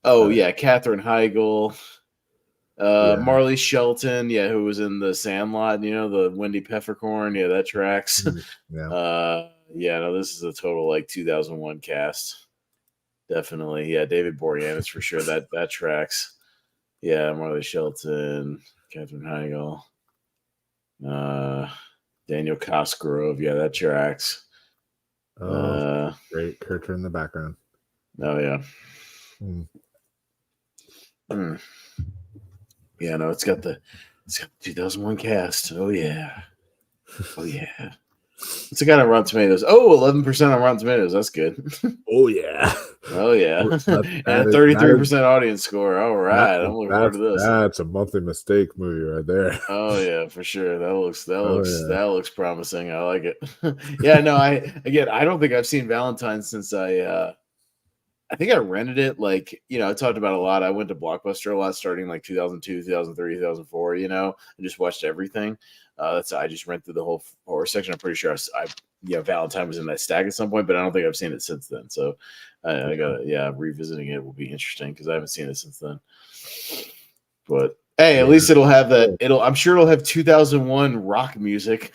Katherine Heigl, Marley Shelton, who was in The Sandlot, the Wendy Peppercorn, that tracks. This is a total like 2001 cast. Definitely, David Boreanaz for sure. That tracks. Marley Shelton, Katherine Heigl, Daniel Cosgrove, that tracks. Great, Kircher in the background. Oh yeah. It's got the 2001 cast. Oh yeah. It's got on Rotten Tomatoes. 11% on Rotten Tomatoes. That's good. Oh yeah. And 33% audience score. All right, I'm looking forward to this. That's a monthly mistake movie right there. Oh yeah, for sure. That looks promising. I like it. I don't think I've seen Valentine since I think I rented it. Like, I talked about it a lot. I went to Blockbuster a lot starting like 2002, 2003, 2004, and just watched everything. I just rented the whole horror section. I'm pretty sure Valentine was in that stack at some point, but I don't think I've seen it since then. So I gotta, revisiting it will be interesting because I haven't seen it since then. But hey, at least it'll have that. I'm sure it'll have 2001 rock music.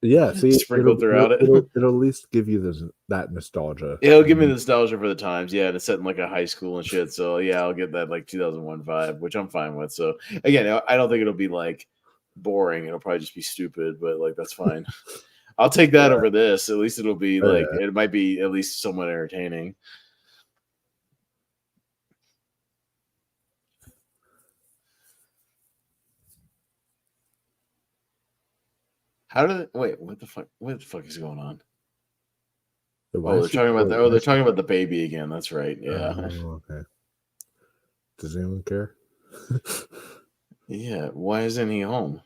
Sprinkled throughout it. It'll at least give you that nostalgia. It'll give me nostalgia for the times. Yeah, and it's set in like a high school and shit. So I'll get that like 2001 vibe, which I'm fine with. So again, I don't think it'll be like boring. It'll probably just be stupid, but like that's fine. I'll take that over this. At least it'll be it might be at least somewhat entertaining. What the fuck is going on? They're talking about they're talking about the baby again. That's right. Yeah. Okay. Does anyone care? Yeah. Why isn't he home?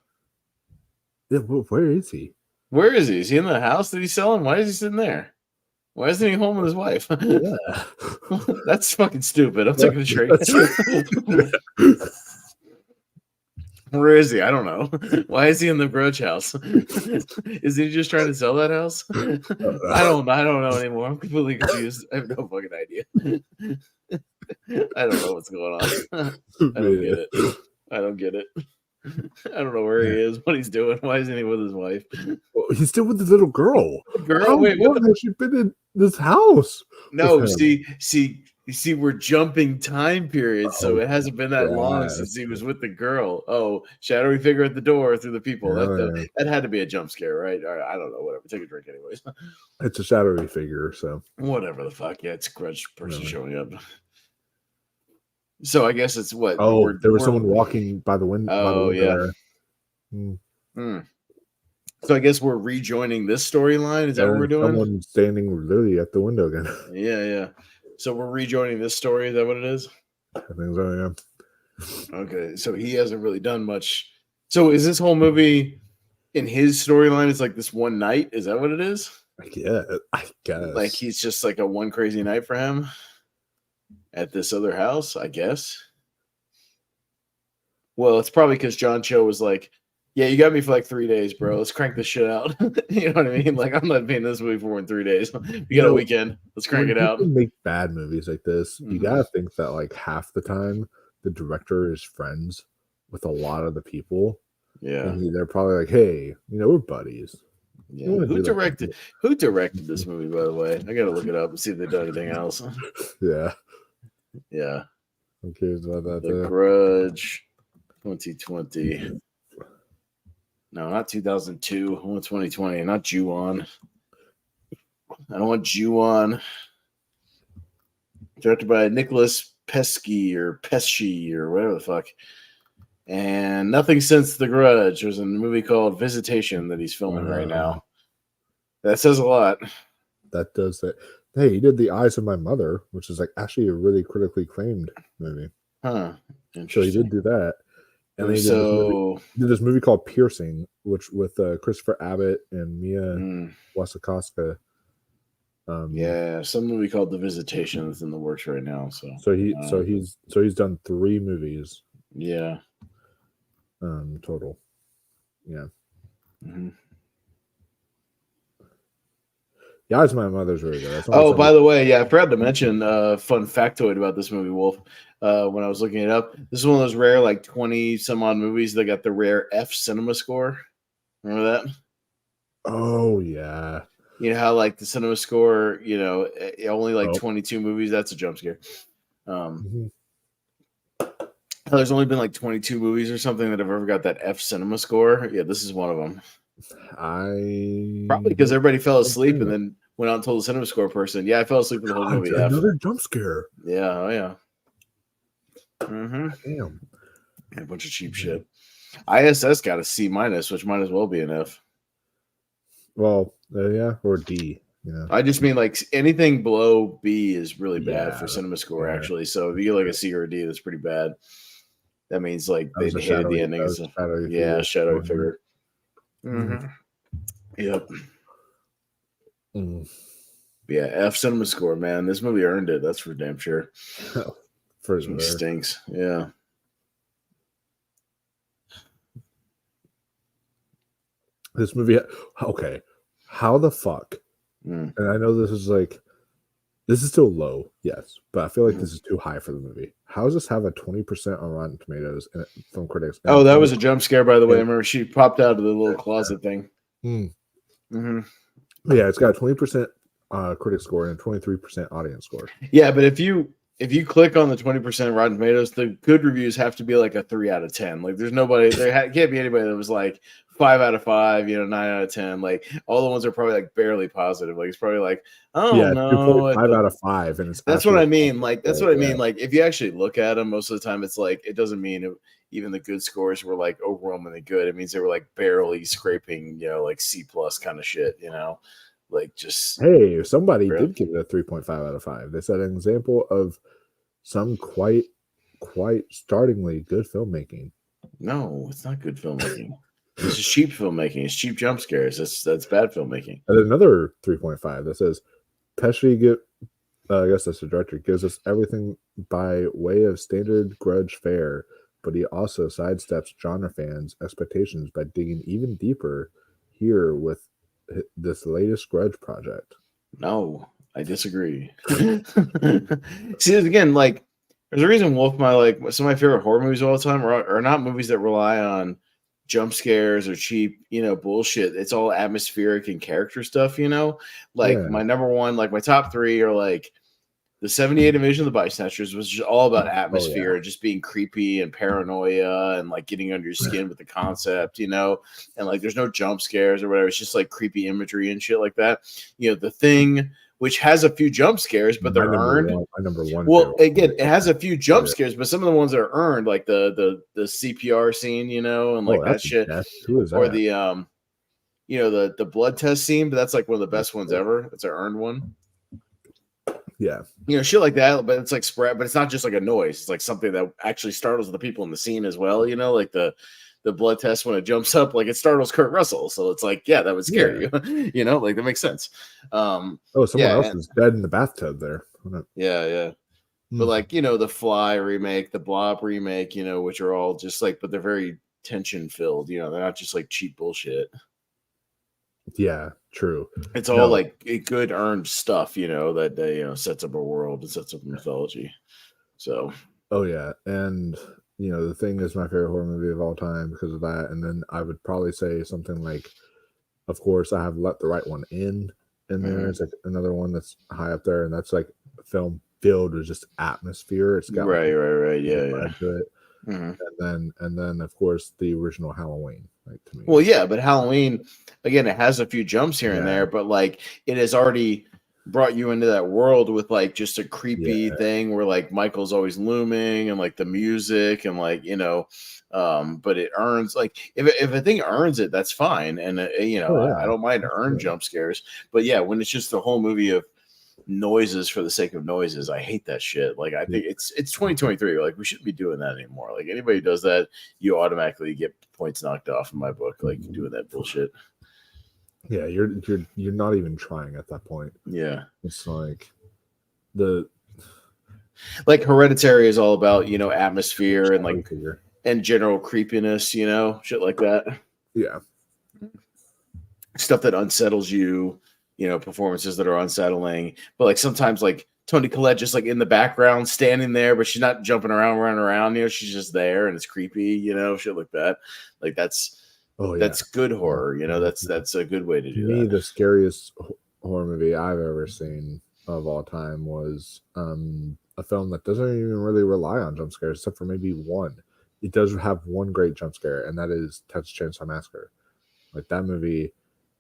Yeah. Where is he? Where is he? Is he in the house that he's selling? Why is he sitting there? Why isn't he home with his wife? Yeah. That's fucking stupid. I'm taking a drink. Where is he? I don't know. Why is he in the Grudge house? Is he just trying to sell that house? I don't know anymore. I'm completely confused. I have no fucking idea. I don't know what's going on. I don't get it. I don't know where he is, what he's doing. Why isn't he with his wife? Well, he's still with the little girl. How long has she been in this house? No, see, we're jumping time periods, so it hasn't been that long since he was with the girl. Oh, shadowy figure at the door through the people. That had to be a jump scare, right? All right, I don't know. Whatever. Take a drink, anyways. It's a shadowy figure, so whatever the fuck. Yeah, it's a Grudge person showing up. So I guess it's what? Oh, there was someone walking by the window. Oh, yeah. So I guess we're rejoining this storyline. Is that what we're doing? Someone standing literally at the window again. Yeah. So we're rejoining this story. Is that what it is? I think so, yeah. Okay, so he hasn't really done much. So is this whole movie in his storyline? It's like this one night. Is that what it is? Yeah, I guess. Like he's just like a one crazy night for him at this other house, I guess. Well, it's probably because John Cho was like, "Yeah, you got me for like 3 days, bro. Let's crank this shit out." You know what I mean? Like, I'm not paying this movie for in 3 days. We got a weekend. Let's crank it out. Make bad movies like this, you gotta think that like half the time the director is friends with a lot of the people. Yeah, and they're probably like, "Hey, we're buddies." Yeah. Who directed this movie, by the way? I gotta look it up and see if they've done anything else. Yeah. Who cares about that? The Grudge 2020. No, not 2002. I want 2020. Not Ju-on. I don't want Ju-on. Directed by Nicholas Pesky or whatever the fuck. And nothing since The Grudge. There's a movie called Visitation that he's filming right now. That says a lot. That does that. Hey, he did The Eyes of My Mother, which is like actually a really critically acclaimed movie. Huh. So he did do that. And then he did this movie called Piercing, which with Christopher Abbott and Mia Wasikowska. Some movie called The Visitation is in the works right now. So he's done 3 movies. Yeah. Total. Yeah. The Eyes of My Mother's really good. By the way, I forgot to mention fun factoid about this movie, Wolf. When I was looking it up, this is one of those rare, like 20 some odd movies that got the rare F cinema score. Remember that? Oh yeah. You know how like the cinema score, only like 22 movies. That's a jump scare. There's only been like 22 movies or something that have ever got that F cinema score. Yeah, this is one of them. Probably because everybody fell asleep and then went out and told the cinema score person, "Yeah, I fell asleep in the whole movie." Another jump scare. Yeah, oh yeah. Damn. A bunch of cheap shit. ISS got a C-, which might as well be an F. Well, yeah, or D. I just mean like anything below B is really bad for cinema score, actually. So if you get like a C or a D, that's pretty bad. That means like they hated the endings. Shadowy figure. Yep. Yeah, F cinema score, man. This movie earned it. That's for damn sure. For sure. Stinks. Yeah. This movie. Okay. How the fuck? And I know this is still low, yes, but I feel like this is too high for the movie. How does this have a 20% on Rotten Tomatoes from critics? Oh, that was a jump scare, by the way. I remember she popped out of the little closet thing. Yeah, it's got a 20% critic score and a 23% audience score. Yeah, but if you click on the 20% Rotten Tomatoes, the good reviews have to be like a 3 out of 10. Like there's nobody, can't be anybody that was like 5 out of 5, 9 out of 10. Like all the ones are probably like barely positive. Like it's probably like, no, 5 out of 5, and that's what I mean. Like that's what I mean. Like if you actually look at them, most of the time it's like it doesn't mean even the good scores were like overwhelmingly good. It means they were like barely scraping, like C+ kind of shit. Like just hey, somebody did give it a 3.5 out of 5. They said an example of some quite startlingly good filmmaking. No, it's not good filmmaking. This is cheap filmmaking. It's cheap jump scares. That's bad filmmaking. And another 3.5 that says Pesci I guess that's the director, gives us everything by way of standard Grudge fare, but he also sidesteps genre fans' expectations by digging even deeper here with this latest Grudge project. No, I disagree. See, again, like there's a reason Wolf, some of my favorite horror movies of all the time are not movies that rely on jump scares or cheap, bullshit. It's all atmospheric and character stuff, my number one, like my top 3 are like the 78 Invasion of the Body Snatchers, was just all about atmosphere and just being creepy and paranoia and like getting under your skin with the concept, and like there's no jump scares or whatever. It's just like creepy imagery and shit like that. The Thing, which has a few jump scares, but they're earned. My number one. Well, again, it has a few jump scares, but some of the ones that are earned, like the CPR scene, and like that shit, Who is that? or the the blood test scene. But that's like one of the best ones ever. It's an earned one. Yeah, shit like that, but it's like spread, but it's not just like a noise. It's like something that actually startles the people in the scene as well. Like the blood test when it jumps up, like it startles Kurt Russell. So it's like, yeah, that would scare you. Like that makes sense. Someone else is dead in the bathtub there. Yeah. But like, the Fly remake, the Blob remake, which are all just like, but they're very tension filled, they're not just like cheap bullshit. Yeah, true. It's all like good earned stuff, that sets up a world and sets up a mythology. So oh yeah. And The Thing is my favorite horror movie of all time because of that. And then I would probably say something like, of course, I have Let the Right One In there. It's like another one that's high up there, and that's like a film filled with just atmosphere. It's got right, yeah. To it. And then of course the original Halloween, like to me. Well, yeah, but Halloween again, it has a few jumps here and there, but like it has already brought you into that world with like just a creepy thing where like Michael's always looming and like the music and like but it earns like if a thing earns it, that's fine, and I don't mind earned jump scares, but yeah, when it's just the whole movie of noises for the sake of noises, I hate that shit. Like I think it's 2023. Like we shouldn't be doing that anymore. Like anybody who does that, you automatically get points knocked off in my book. Like doing that bullshit. Yeah, you're not even trying at that point. Yeah, it's like Hereditary is all about atmosphere and like and general creepiness, shit like that. Yeah, stuff that unsettles you. Performances that are unsettling, but like sometimes like Toni Collette just like in the background standing there, but she's not jumping around, running around, she's just there and it's creepy, shit like that. Like that's good horror, that's a good way to do that. The scariest horror movie I've ever seen of all time was a film that doesn't even really rely on jump scares except for maybe one. It does have one great jump scare, and that is Texas Chainsaw Massacre. Like that movie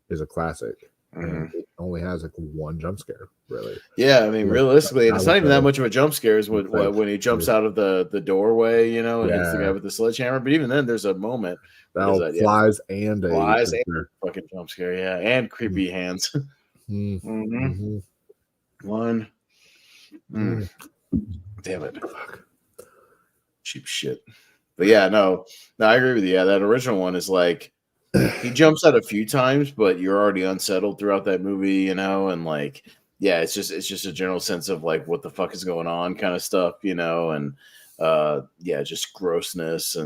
is a classic. And it only has like one jump scare, really. Yeah, I mean, realistically, and it's not even that much of a jump scare. Is when he jumps out of the doorway, and hits the guy with the sledgehammer. But even then, there's a moment that flies and fucking jump scare, and creepy hands. One, damn it, cheap shit. But yeah, no, I agree with you. Yeah, that original one is like. He jumps out a few times, but you're already unsettled throughout that movie, and like, yeah, it's just a general sense of like what the fuck is going on kind of stuff, and just grossness,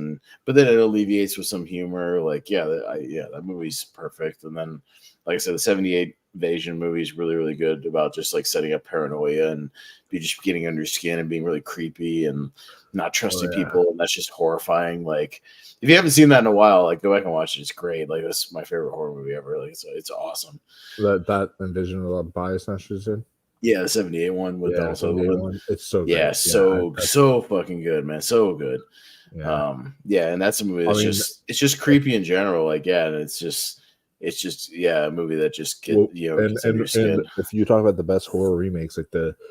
but then it alleviates with some humor. Like, that movie's perfect. And then, like I said, the 78 Invasion movie is really, really good about just like setting up paranoia and just getting under your skin and being really creepy and not trusting people, and that's just horrifying. Like, if you haven't seen that in a while, like go back and watch it. It's great. Like that's my favorite horror movie ever. Like it's awesome. That Invasion of the Body Snatchers did. Yeah, the 78 one with also one. It's so good. Yeah, so fucking good, man. So good. Yeah. And that's a movie that's it's just creepy in general. Like, and it's just a movie that just gets your skin. And if you talk about the best horror remakes, like the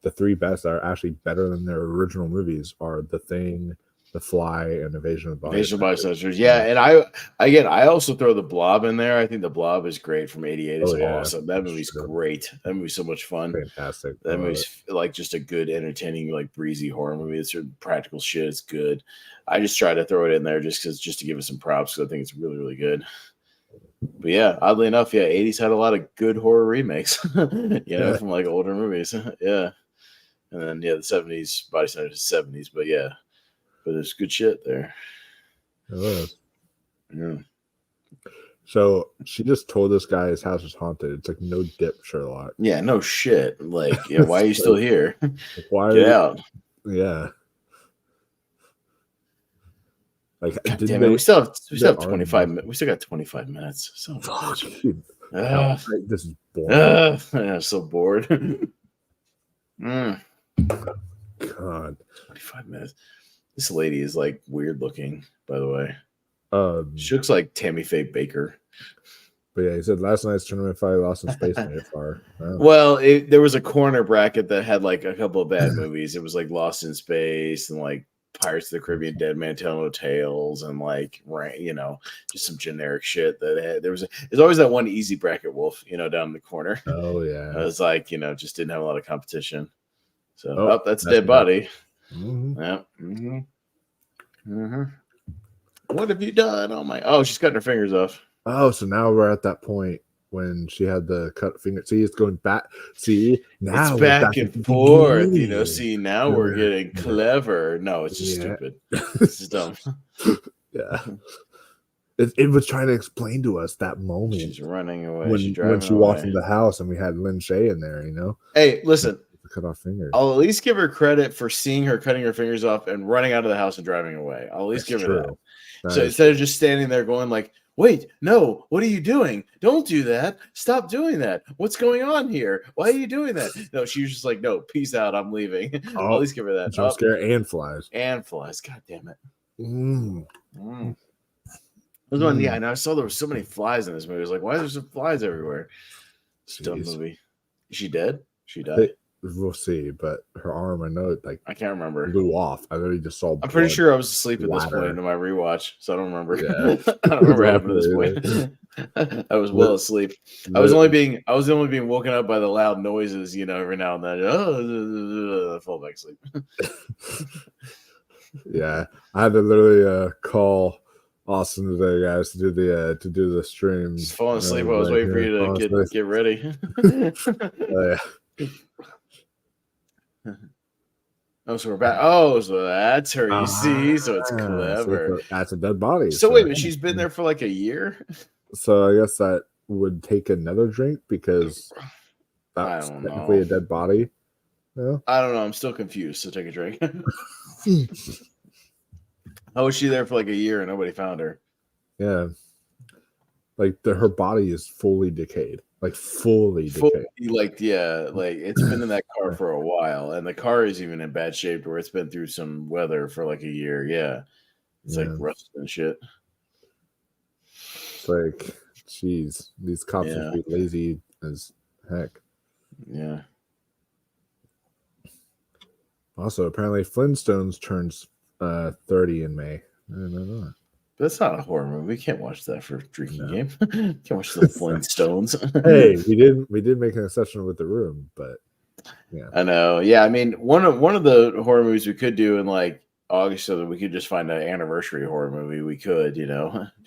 three best that are actually better than their original movies are The Thing, The Fly, and Invasion of the Body Snatchers. Yeah, and I also throw The Blob in there. I think The Blob is great from '88. It's awesome. That movie's great. That movie's so much fun. Fantastic. That movie's like just a good, entertaining, like breezy horror movie. It's practical shit. It's good. I just try to throw it in there just to give it some props because I think it's really, really good. But yeah, oddly enough, 80s had a lot of good horror remakes, from like older movies. Yeah. And then the 70s, Body Snatchers 70s, but there's good shit there. Yeah. So she just told this guy his house was haunted. It's like no dip, Sherlock. Yeah, no shit. Like, why are you still here? Why get out? Yeah. Like, damn it, we still have 25 minutes. We still got 25 minutes. So this is boring. I'm so bored. God, 25 minutes. This lady is like weird looking, by the way. She looks like Tammy Faye Baker. But yeah, he said last night's tournament fight lost in space made it far. Oh. Well, there was a corner bracket that had like a couple of bad movies. It was like Lost in Space and like Pirates of the Caribbean, Dead Man Tell No Tales, and like just some generic shit that had, there's always that one easy bracket wolf, down in the corner. Oh yeah, it was like just didn't have a lot of competition. So that's a dead body. Mm-hmm. Yeah. What have you done? Oh she's cutting her fingers off. Oh, so now we're at that point when she had the cut finger. See, it's going back. See, now it's back and forth. You know, see, now we're getting clever. No, it's just stupid. It's just dumb. Yeah. It was trying to explain to us that moment. She's running away. When she walked into the house and we had Lin Shaye in there, you know? Hey, listen. The cut off finger. I'll at least give her credit for seeing her cutting her fingers off and running out of the house and driving away. I'll at least give her that. So instead of just standing there going like, wait, no, what are you doing? Don't do that. Stop doing that. What's going on here? Why are you doing that? No, she was just like, no, peace out. I'm leaving. I'll at least give her that. Jump scare and flies. And flies. God damn it. Yeah, and I saw there were so many flies in this movie. I was like, why are there some flies everywhere? Dumb movie. Is she dead? She died. We'll see, but her arm, I know it I can't rember. Blew off. I literally just saw. I'm pretty sure I was asleep at this point in my rewatch, so I don't remember. Yeah. I don't remember what happened at this point. I was well asleep. I was only being woken up by the loud noises, you know, every now and then. I fall back asleep. Yeah, I had to literally call Austin today, guys, to do the stream. Just falling asleep. I was waiting for you to get ready. Oh, so we're back. Oh, so that's her. You see, so it's clever. So that's a dead body. So wait, but she's been there for like a year. So I guess that would take another drink because that's technically a dead body. Yeah. I don't know. I'm still confused. So take a drink. How was she there for like a year and nobody found her? Yeah, like her body is fully decayed. Like fully decayed. Like it's been in that car for a while, and the car is even in bad shape where it's been through some weather for like a year. Yeah, it's like rust and shit. It's like, jeez, these cops would be lazy as heck. Yeah. Also, apparently, Flintstones turns 30 in May. I didn't know that. That's not a horror movie. We can't watch that for a drinking game. Can't watch the Flintstones. Hey, we did make an exception with The Room, but yeah. I know. Yeah, I mean, one of the horror movies we could do in like August, so that we could just find an anniversary horror movie. We could, do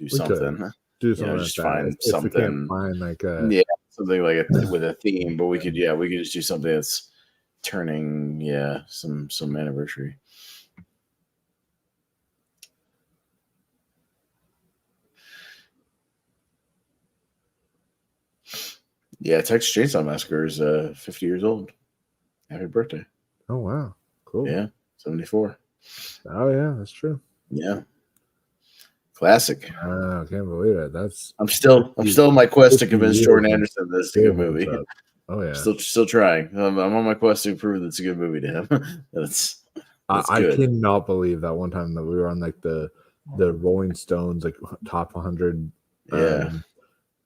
something. Do something. Just find something. We can't find like something like with a theme, but we could just do something that's turning some anniversary. Yeah, Texas Chainsaw Massacre is 50 years old. Happy birthday. Oh, wow. Cool. Yeah, 74. Oh, yeah, that's true. Yeah. Classic. I can't believe it. I'm still on my quest to convince Jordan Anderson that it's a good movie. Oh, yeah. Still trying. I'm on my quest to prove that it's a good movie to him. I cannot believe that one time that we were on like the Rolling Stones like top 100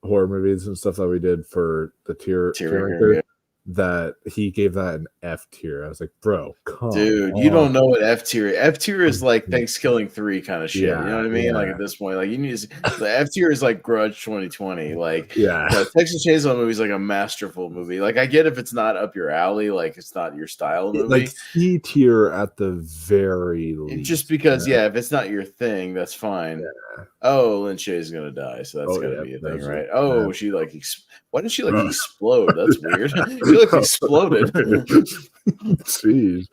horror movies and stuff that we did for the tier ranker, that he gave that an F tier. I was like, bro, come dude, on. You don't know what F tier is like Thanksgiving 3 kind of shit. You know what I mean? Yeah. Like at this point, like you need the F tier is like Grudge 2020. Like Texas Chainsaw movie is like a masterful movie. Like I get if it's not up your alley, like it's not your style of movie. Like C tier at the very least. Just because, if it's not your thing, that's fine. Yeah. Oh, Lin Shaye's gonna die, so that's gotta be a thing, right? Oh, she like why did she like explode? That's weird. She like exploded. Jeez.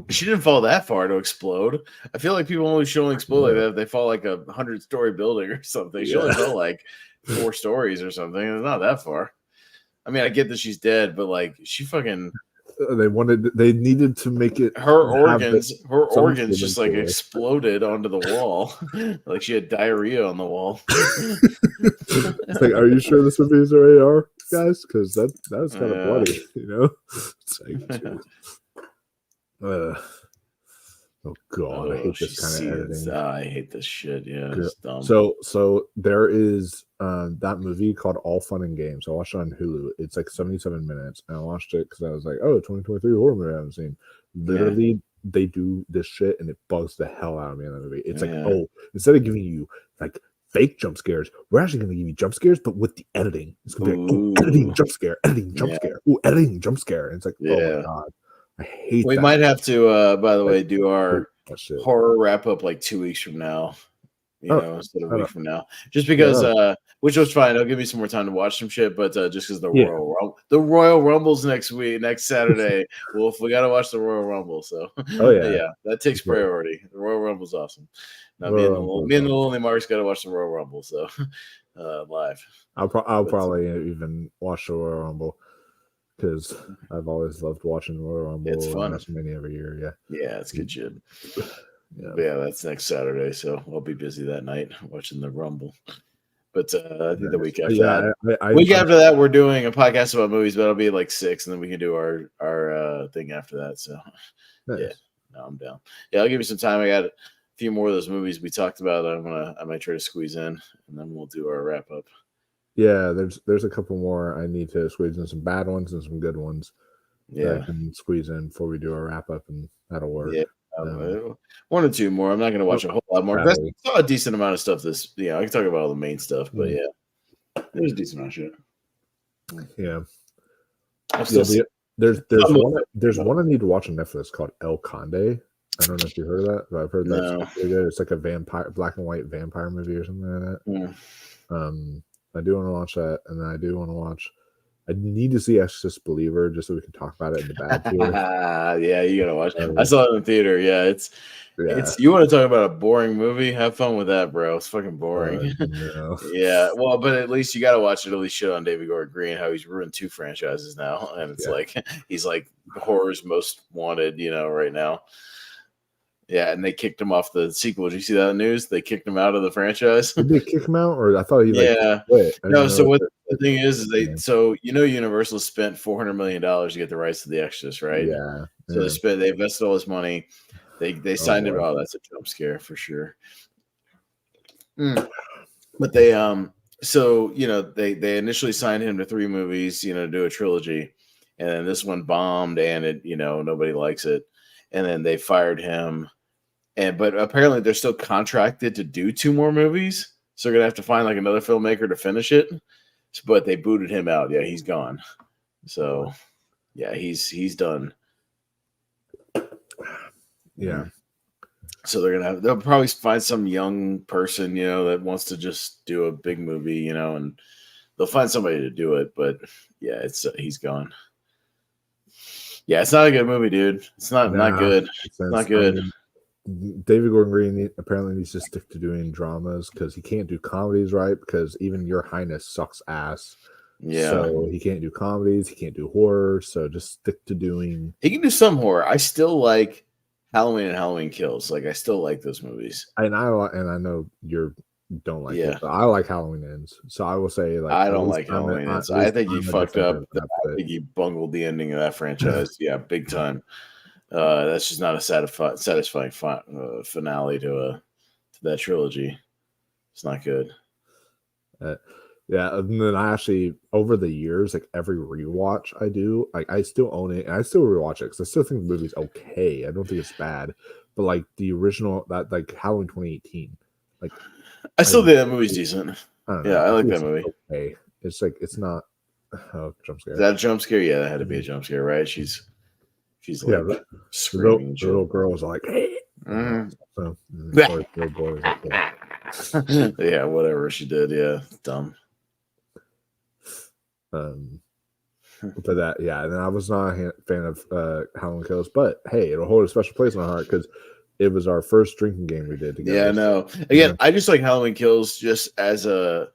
She didn't fall that far to explode. I feel like people only show explode like that if they fall like a 100-story building or something. She only fell like 4 stories or something. It's not that far. I mean, I get that she's dead, but like she fucking they needed to make it her organs just like exploded onto the wall. Like she had diarrhea on the wall. It's like, are you sure this movie is rated R, guys? Because that was kind of bloody, you know. It's like, oh god, I hate this kind of editing. I hate this shit. Yeah, it's dumb. So there is that movie called All Fun and Games. I watched it on Hulu. It's like 77 minutes, and I watched it because I was like, oh, 2023 horror movie I haven't seen. Literally, they do this shit, and it bugs the hell out of me in the movie. It's like, oh, instead of giving you like fake jump scares, we're actually going to give you jump scares, but with the editing. It's going to be like, editing jump scare, editing jump scare, editing jump scare. And it's like, oh my god. I hate we that. Might have to, by the way, do our horror wrap up like 2 weeks from now. instead of a week from now. Just because, which was fine. It'll give me some more time to watch some shit, but just because the Royal Rumble's next Saturday. Well, if we got to watch the Royal Rumble, so that takes priority. The Royal Rumble's awesome. Now, me and the Lonely Marks got to watch the Royal Rumble, so live. I'll probably even watch the Royal Rumble because I've always loved watching the Royal Rumble. It's fun. WrestleMania every year. Yeah, it's good shit. Yeah, that's next Saturday, so I'll be busy that night watching the Rumble. But I think the week after that, we're doing a podcast about movies, but it'll be like 6, and then we can do our thing after that. So yeah, no, I'm down. Yeah, I'll give you some time. I got a few more of those movies we talked about. I might try to squeeze in, and then we'll do our wrap up. Yeah, there's a couple more I need to squeeze in, some bad ones and some good ones. That I can squeeze in before we do our wrap up, and that'll work. Yeah. 1 or 2 more. I'm not going to watch a whole lot more. I saw a decent amount of stuff. I can talk about all the main stuff, but there's a decent amount of shit. Yeah. There's one I need to watch on Netflix called El Conde. I don't know if you heard of that, but I've heard that's really good. It's like a black and white vampire movie or something like that. Yeah. I do want to watch that, and then I do want to watch. I need to see Exorcist Believer just so we can talk about it in the bad theater. Yeah, you gotta watch. I saw it in the theater. Yeah, it's. You want to talk about a boring movie? Have fun with that, bro. It's fucking boring. Yeah, well, but at least you gotta watch it. At least shit on David Gordon Green, how he's ruined 2 franchises now, and it's like he's like horror's most wanted, right now. Yeah, and they kicked him off the sequel. Did you see that news? They kicked him out of the franchise. Did they kick him out, or I thought he quit? No. So what the thing is Universal spent $400 million to get the rights to The Exorcist, right? Yeah. So they invested all this money. They signed it. Oh, that's a jump scare for sure. But they they initially signed him to 3 movies, to do a trilogy, and then this one bombed, and it nobody likes it, and then they fired him. But apparently they're still contracted to do 2 more movies. So they're going to have to find like another filmmaker to finish it. But they booted him out. Yeah, he's gone. So yeah, he's done. Yeah. So they'll probably find some young person, that wants to just do a big movie, and they'll find somebody to do it. But yeah, he's gone. Yeah, it's not a good movie, dude. It's not good. It's not good. David Gordon Green apparently needs to stick to doing dramas because he can't do comedies right, because even Your Highness sucks ass. Yeah. So he can't do comedies, he can't do horror, so just stick to doing. He can do some horror. I still like Halloween and Halloween Kills. Like, I still like those movies. And I know you don't like it, but I like Halloween Ends. So I will say, like, I don't like Halloween Ends. I think he fucked up. I think he bungled the ending of that franchise. Yeah, big time. That's just not a satisfying finale to that trilogy. It's not good. And then I actually, over the years, like every rewatch I do, like I still own it and I still rewatch it because I still think the movie's okay. I don't think it's bad, but like the original, that like Halloween 2018, like I still think that movie's decent. I like that movie. Okay, it's like it's not jump scare. Is that a jump scare? Yeah, that had to be a jump scare, right? She's like screaming. The little girl was like, hey. So, yeah, whatever she did, yeah, dumb. But that, and then I was not a fan of Halloween Kills, but hey, it'll hold a special place in my heart because it was our first drinking game we did together. Yeah, no. Again, I just like Halloween Kills just as a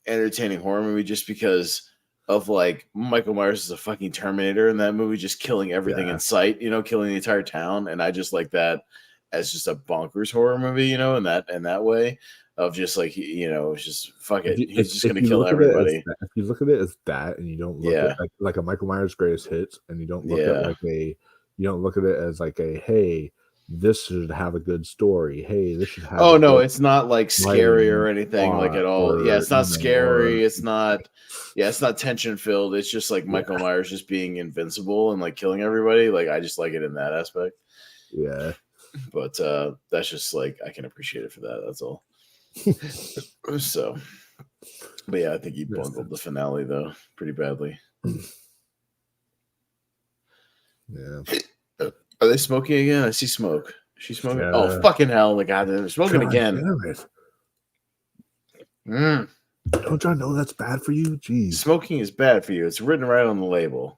entertaining horror movie, just because of like Michael Myers is a fucking Terminator in that movie, just killing everything in sight, killing the entire town, and I just like that as just a bonkers horror movie, in that way of just like it's just fuck it, he's just gonna kill everybody. If you look at it as that, and you don't look at like a Michael Myers Greatest Hits, and you don't look at you don't look at it as like a hey, this should have a good story. Hey, this should have. Oh no, it's not like scary or anything like at all. Yeah, it's not scary. It's not. Yeah, it's not tension filled. It's just like Michael Myers just being invincible and like killing everybody. Like I just like it in that aspect. Yeah, but that's just like I can appreciate it for that. That's all. So, but yeah, I think he bungled the finale though pretty badly. Yeah. Are they smoking again? I see smoke. She's smoking. Yeah. Oh fucking hell! The guy they're smoking God again. damn it. Mm. Don't y'all know that's bad for you? Jeez. Smoking is bad for you. It's written right on the label.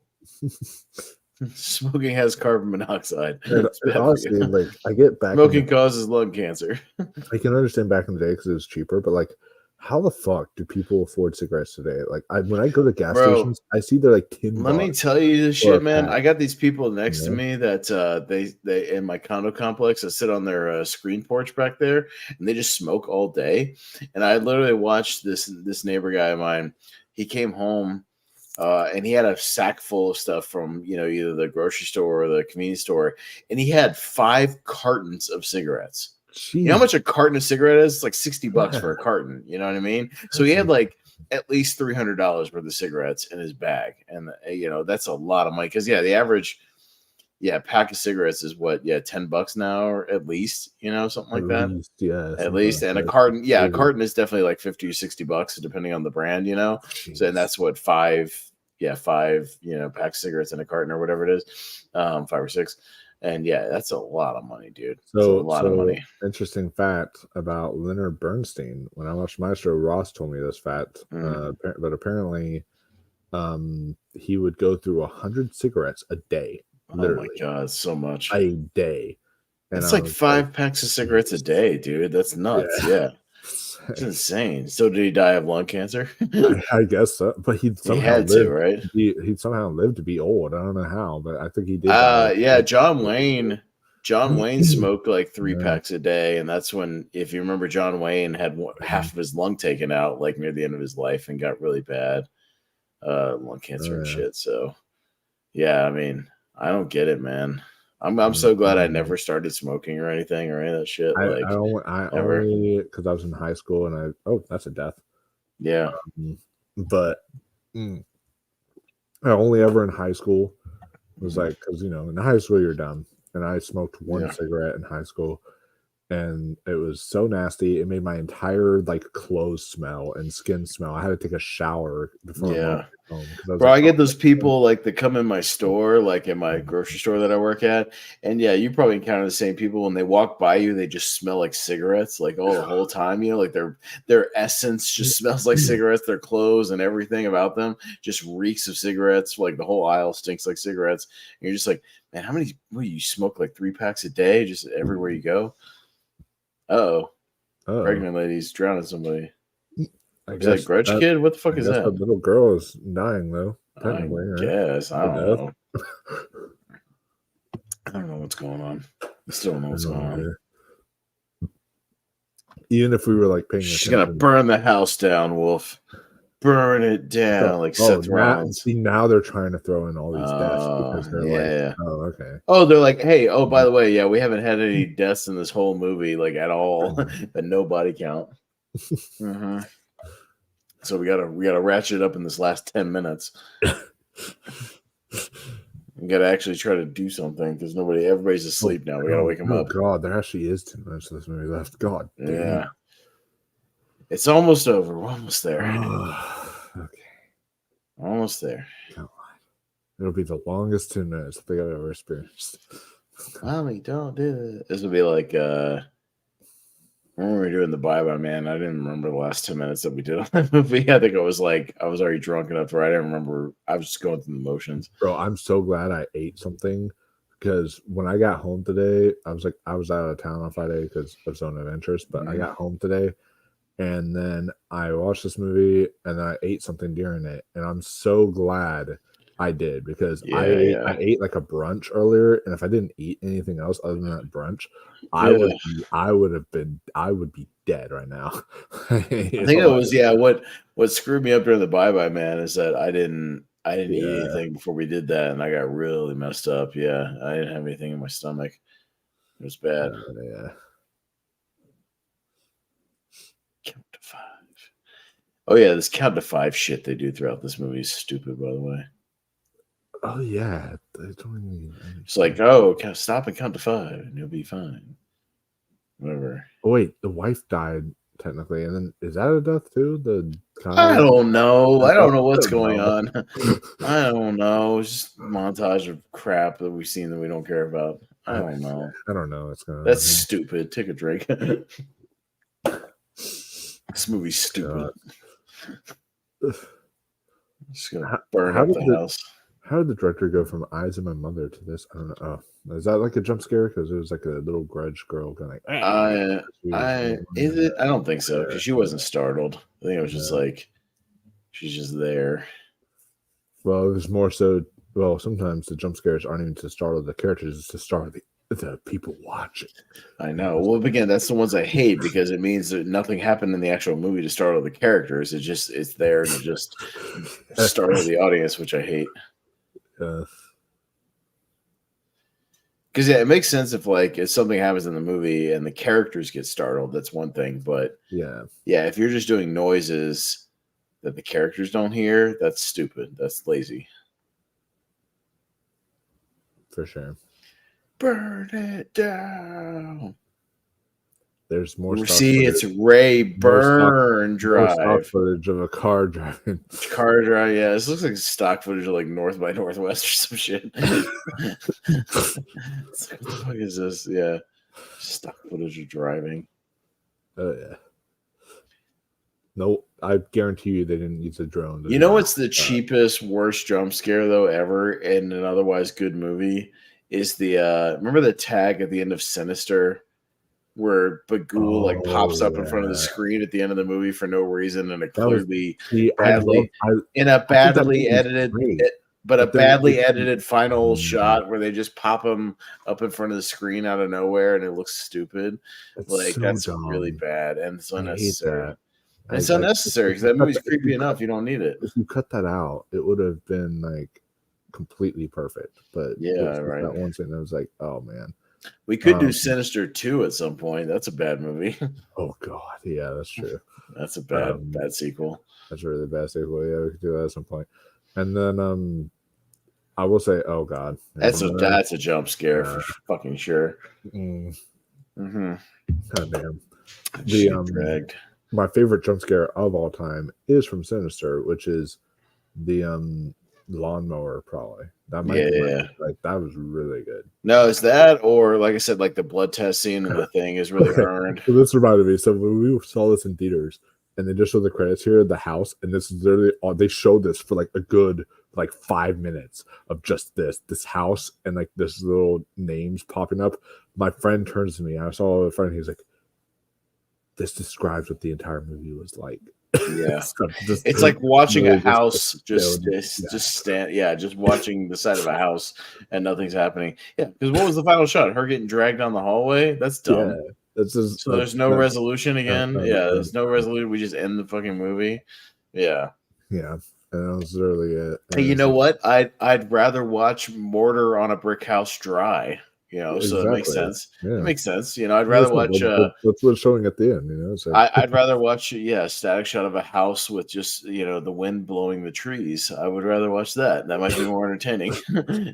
Smoking has carbon monoxide. And honestly, like I get back. Smoking causes lung cancer. I can understand back in the day because it was cheaper, but like, how the fuck do people afford cigarettes today? Like, when I go to gas stations, I see they're like $10. Let me tell you this shit, man. pack. I got these people next to me that they in my condo complex that sit on their screen porch back there, and they just smoke all day. And I literally watched this neighbor guy of mine. He came home. And he had a sack full of stuff from either the grocery store or the convenience store, and he had 5 cartons of cigarettes. Jeez. You know how much a carton of cigarette is? It's like $60 for a carton. You know what I mean? So he had like at least $300 worth of cigarettes in his bag, and that's a lot of money because the average pack of cigarettes is what $10 now or at least something like that. At least, and a carton a carton is definitely like $50 or $60 depending on the brand. So and that's what 5 packs of cigarettes in a carton or whatever it is, 5 or 6. And that's a lot of money, dude. So a lot of money. Interesting fact about Leonard Bernstein. When I watched Maestro, Ross told me this fact. But apparently, he would go through 100 cigarettes a day. Literally. Oh my god, so much a day. And it's like 5 packs of cigarettes a day, dude. That's nuts. Yeah. It's insane. So did he die of lung cancer? I guess so. But he had to, right? He somehow lived to be old. I don't know how, but I think he did. John Wayne smoked like 3 packs a day, and that's when, if you remember, John Wayne had half of his lung taken out like near the end of his life and got really bad lung cancer and shit. So I mean, I don't get it, man. I'm so glad I never started smoking or anything or any of that shit. I only because I was in high school and that's a death. Yeah. But I only ever in high school was like, because in high school you're dumb, and I smoked one cigarette in high school, and it was so nasty. It made my entire like clothes smell and skin smell. I had to take a shower before I went home. Bro, I get those people like that come in my store, like in my grocery store that I work at, and you probably encounter the same people. When they walk by you, they just smell like cigarettes, like the whole time. Like their essence just smells like cigarettes. Their clothes and everything about them just reeks of cigarettes. Like the whole aisle stinks like cigarettes. And you're just like, man, how many? You smoke like 3 packs a day, just everywhere you go. Pregnant lady's drowning somebody. Is that Grudge kid? What the fuck is that? The little girl is dying though. I guess. I don't know. I don't know what's going on. I still don't know what's going on. Even if we were like paying attention. She's gonna burn the house down, Wolf. Burn it down, like Seth Rollins. See, now they're trying to throw in all these deaths because they're like, oh, okay. Oh, they're like, hey, by the way, we haven't had any deaths in this whole movie, like at all, but no body count. So we gotta ratchet it up in this last 10 minutes. We gotta actually try to do something because everybody's asleep now. We gotta wake them up. God, there actually is 10 minutes of this movie left. God, yeah. It's almost over. We're almost there. Okay. Almost there. It'll be the longest 10 minutes I think I've ever experienced. Mommy, don't do it. This will be like remember we were doing the Bye-Bye Man. I didn't remember the last 10 minutes that we did on that movie. I think I was already drunk enough where I didn't remember. I was just going through the motions. Bro, I'm so glad I ate something because when I got home today, I was out of town on Friday because of Zone of Interest, but I got home today and then I watched this movie and then I ate something during it. And I'm so glad I did because I ate like a brunch earlier, and if I didn't eat anything else other than that brunch, I would be dead right now. I think it was what screwed me up during the Bye-Bye Man is that I didn't eat anything before we did that, and I got really messed up. Yeah, I didn't have anything in my stomach. It was bad. Count to 5. Oh yeah, this count to 5 shit they do throughout this movie is stupid, by the way. Oh yeah, they don't even. It's like, stop and count to 5, and you'll be fine. Whatever. Oh wait, the wife died technically, and then is that a death too? I don't know. I don't know what's going on. I don't know. It's just a montage of crap that we've seen that we don't care about. I don't know. I don't know what's going on. That's stupid. Take a drink. This movie's stupid. Just gonna burn up the house. How did the director go from Eyes of My Mother to this? I don't know. Oh, is that like a jump scare? Because it was like a little Grudge girl going like. Is it? I don't think so. Because she wasn't startled. I think it was just like she's just there. Well, it was more so. Well, sometimes the jump scares aren't even to startle the characters; it's to startle the people watching. I know. Well, again, that's the ones I hate because it means that nothing happened in the actual movie to startle the characters. It's there to just startle the audience, which I hate. Because it makes sense if something happens in the movie and the characters get startled, that's one thing. But if you're just doing noises that the characters don't hear, that's stupid. That's lazy. For sure. Burn it down. There's more. It's Ray Burn drive. Stock footage of a car driving. Car drive, yeah. This looks like stock footage of like North by Northwest or some shit. What the fuck is this? Yeah, stock footage of driving. Oh yeah. No, I guarantee you they didn't use a drone. You know what's the cheapest, worst jump scare though ever in an otherwise good movie is the remember the tag at the end of Sinister where Bagul pops up in front of the screen at the end of the movie for no reason and it clearly badly edited final shot where they just pop him up in front of the screen out of nowhere and it looks stupid. That's really bad and it's unnecessary. It's unnecessary because that movie's creepy enough. You don't need it. If you cut that out, it would have been like completely perfect. But right. That one thing that was like, oh man. We could do Sinister 2 at some point. That's a bad movie. Oh god, yeah, that's true. That's a bad sequel. That's a really bad sequel. Yeah, we could do that at some point. And then I will say, oh god, that's a jump scare for fucking sure. Mm-hmm. God damn. Dragged. My favorite jump scare of all time is from Sinister, which is the lawnmower. Probably that might be that was really good. No, it's that or like I said, like the blood test scene and the thing is really earned. So this reminded me. So when we saw this in theaters, and they just showed the credits here, the house, and this is literally all they showed this for like a good 5 minutes of just this house and like this little names popping up. My friend turns to me. I saw a friend. He's like, this describes what the entire movie was like. Yeah, it's like watching a house just watching the side of a house and nothing's happening. Yeah, because what was the final shot? Her getting dragged down the hallway? That's dumb. Yeah, so there's no resolution again. There's no resolution. We just end the fucking movie. Yeah. And that was literally it. Hey, you know what? I'd rather watch Mortar on a Brick House dry. So it makes sense. Yeah. It makes sense. I'd rather watch. That's what's showing at the end. So. I'd rather watch. A static shot of a house with just the wind blowing the trees. I would rather watch that. That might be more entertaining.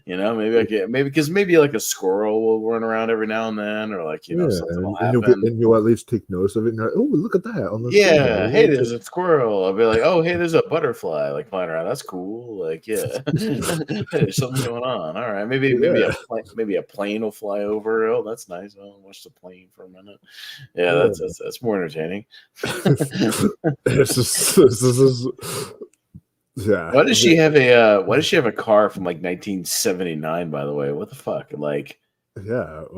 Maybe like a squirrel will run around every now and then, or something will happen. And you'll at least take notice of it. And you're like, oh, look at that on the screen. Hey, there's a squirrel. I'll be like, oh, hey, there's a butterfly flying around. That's cool. Hey, there's something going on. All right, maybe a plane will fly over. Oh, that's nice. I'll watch the plane for a minute. Yeah, that's more entertaining. This is yeah. Why does she have a car from 1979? By the way, what the fuck? Isn't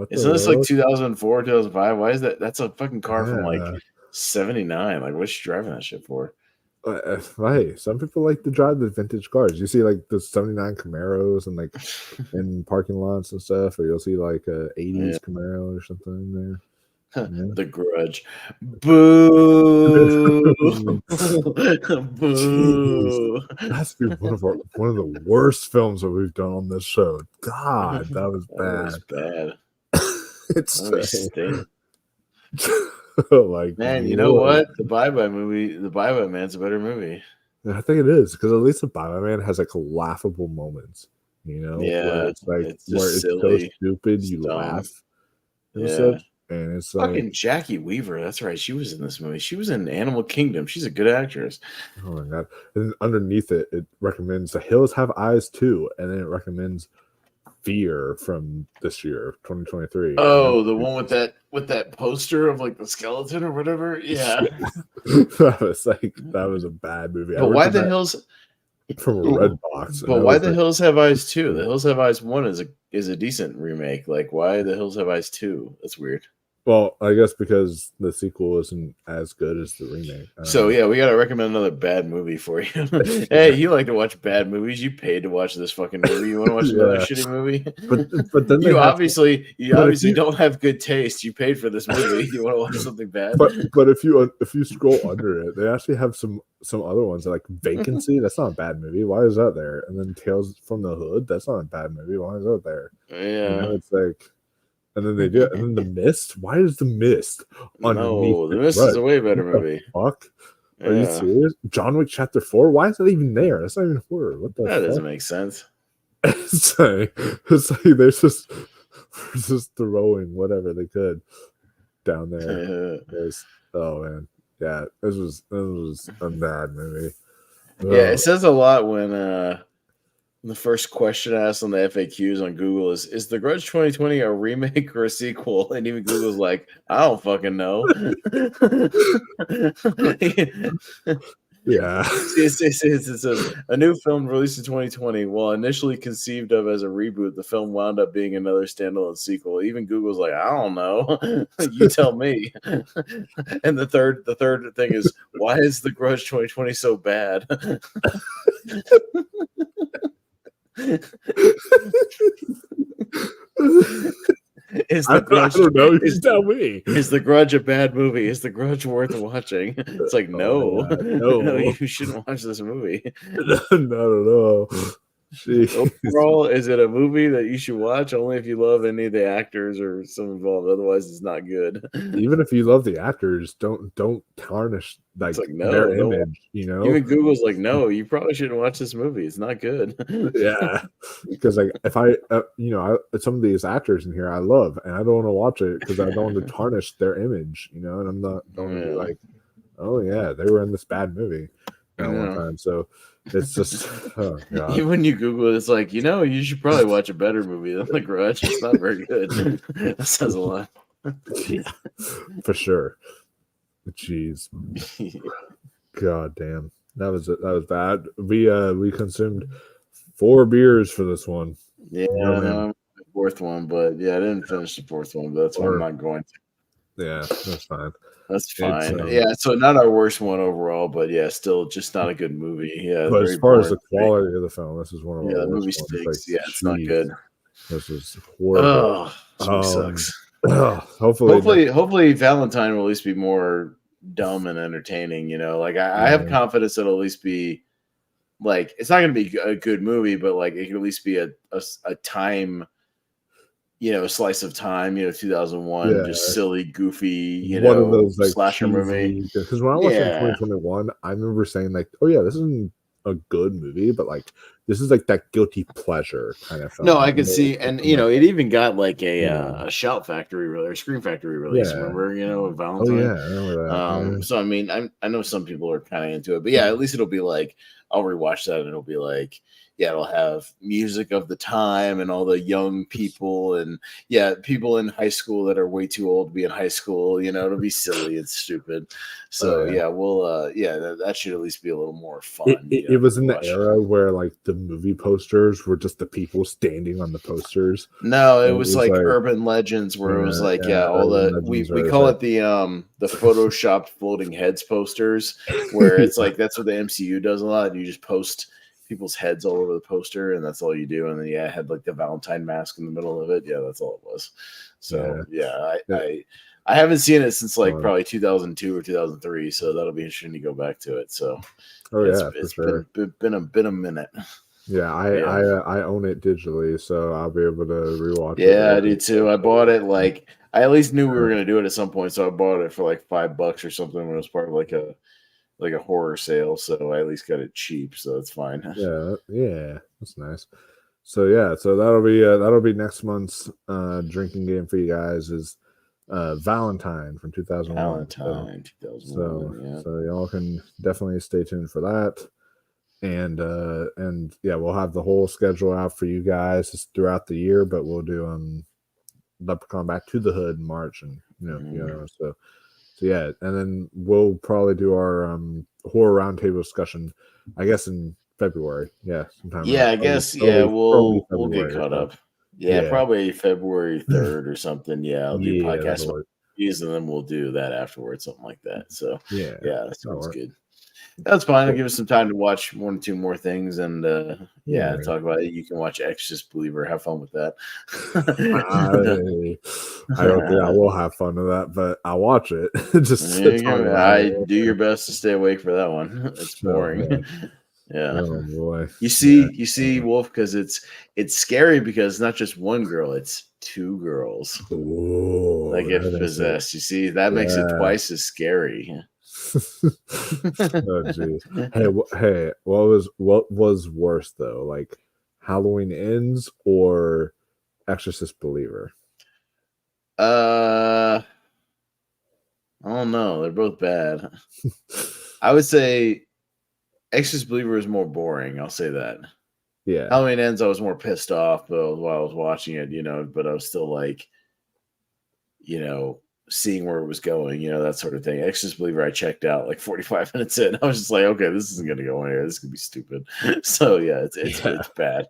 this 2004, 2005? Why is that? That's a fucking car from 79. What's she driving that shit for? Hey, some people like to drive the vintage cars. You see the 79 Camaros and in parking lots and stuff, or you'll see a 80s Camaro or something in there. The Grudge. Boo. Boo. That's been one of the worst films that we've done on this show. God, that was bad. It's man, you know what? The Bye Bye movie, the Bye Bye Man's a better movie. I think it is because at least the Bye Bye Man has laughable moments. Where it's silly, so stupid you laugh. And and it's fucking Jackie Weaver. That's right. She was in this movie. She was in Animal Kingdom. She's a good actress. Oh my god! And underneath it, it recommends The Hills Have Eyes too, and then it recommends Fear from this year, 2023. Oh, the one with that poster of like the skeleton or whatever. Yeah, that was a bad movie. But why the hills? From a red box. But why the Hills Have Eyes 2? The Hills Have Eyes 1 is a decent remake. Like, why the Hills Have Eyes 2? That's weird. Well, I guess because the sequel isn't as good as the remake. So yeah, we gotta recommend another bad movie for you. Hey, you like to watch bad movies? You paid to watch this fucking movie. You want to watch another shitty movie? But then you obviously don't have good taste. You paid for this movie. You want to watch something bad? But if you scroll under it, they actually have some other ones like Vacancy. That's not a bad movie. Why is that there? And then Tales from the Hood. That's not a bad movie. Why is that there? Yeah, it's like. And then they do it. And then The Mist. Why is The Mist? No, The Mist is a way better movie. Fuck. Are you serious? John Wick Chapter 4? Why is that even there? That's not even horror. What the That fuck? doesn't make sense. It's like they're just throwing whatever they could down there. Oh man. Yeah, this was a bad movie. Yeah, it says a lot when the first question asked on the FAQs on Google is the Grudge 2020 a remake or a sequel? And even Google's like, I don't fucking know. Yeah. It's a new film released in 2020. While initially conceived of as a reboot, the film wound up being another standalone sequel. Even Google's like, I don't know. You tell me. And the third thing is, why is the Grudge 2020 so bad? I don't know. You tell me. Is The Grudge a bad movie? Is The Grudge worth watching? It's like, no. No, you shouldn't watch this movie. No. Overall, is it a movie that you should watch only if you love any of the actors or some involved? Otherwise, it's not good. Even if you love the actors, don't tarnish their image. You know, even Google's like, no, you probably shouldn't watch this movie. It's not good. Yeah, because like if I, some of these actors in here I love, and I don't want to watch it because I don't want to tarnish their image. You know, and I'm not going to be like, oh yeah, they were in this bad movie at one time. So. It's just even when you Google it, it's like, you should probably watch a better movie than The Grudge. It's not very good. That says a lot. Yeah, for sure. Jeez. God damn. That was bad. We consumed 4 beers for this one. Yeah, the fourth one, but I didn't finish the fourth one, but that's why I'm not going to. Yeah, that's fine. That's fine. So not our worst one overall, but still just not a good movie. Yeah, but as far as the quality of the film, this is one of the movie stinks. Like, it's not good. This is horrible. Sucks. Hopefully, Valentine will at least be more dumb and entertaining. Like I have confidence it'll at least be like it's not going to be a good movie, but like it can at least be a time. A slice of time, 2001, just silly, goofy, one of those like slasher movie. Because when I watched it in 2021, I remember saying like, "Oh yeah, this isn't a good movie, but like this is like that guilty pleasure kind of film." No, I could see, and it even got like a Shout Factory or Scream Factory release. Remember, with Valentine. Oh yeah, I remember that. So I mean, I know some people are kind of into it, but at least it'll be like I'll rewatch that and it'll be like. It'll have music of the time and all the young people and people in high school that are way too old to be in high school. It'll be silly and stupid. So we'll that should at least be a little more fun. It was in the era where like the movie posters were just the people standing on the posters. No, it was like urban legends where it was like all the we call it the photoshopped floating heads posters where it's like that's what the MCU does a lot. You just post people's heads all over the poster and that's all you do, and then it had like the Valentine mask in the middle of it. That's all it was. So I haven't seen it since like probably 2002 or 2003, so that'll be interesting to go back to it. So it's been a minute. I own it digitally, so I'll be able to rewatch it. I do too. I bought it like I at least knew we were gonna do it at some point, so I bought it for like $5 or something when it was part of like a horror sale, so I at least got it cheap, so it's fine. Yeah, that's nice. So that'll be next month's drinking game for you guys is Valentine from 2001. Valentine 2001. So y'all can definitely stay tuned for that. And yeah, we'll have the whole schedule out for you guys throughout the year, but we'll do Leprechaun Back to the Hood in March, and so yeah, and then we'll probably do our horror roundtable discussion, I guess, in February. Yeah, sometime. Yeah, I guess. We'll get caught up. Yeah, probably February 3rd or something. Yeah, I'll do podcast reviews, and then we'll do that afterwards, something like that. So yeah, that sounds good. That's fine. I'll give us some time to watch 1 or 2 more things, and talk about it. You can watch Exorcist Believer. Have fun with that. I don't think I will have fun with that, but I'll watch it. Just do your best to stay awake for that one. It's boring. Yeah. Oh boy. You see, Wolf, because it's scary because it's not just one girl, it's 2 girls. Ooh, that get possessed. You see, that makes it twice as scary. Oh geez. Hey, what was worse though? Like Halloween Ends or Exorcist Believer? I don't know. They're both bad. I would say Exorcist Believer is more boring. I'll say that. Yeah. Halloween Ends, I was more pissed off while I was watching it, but I was still like, seeing where it was going, that sort of thing. Exorcist Believer, I checked out like 45 minutes in. I was just like, okay, this isn't going to go anywhere. This is going to be stupid. So yeah, it's bad.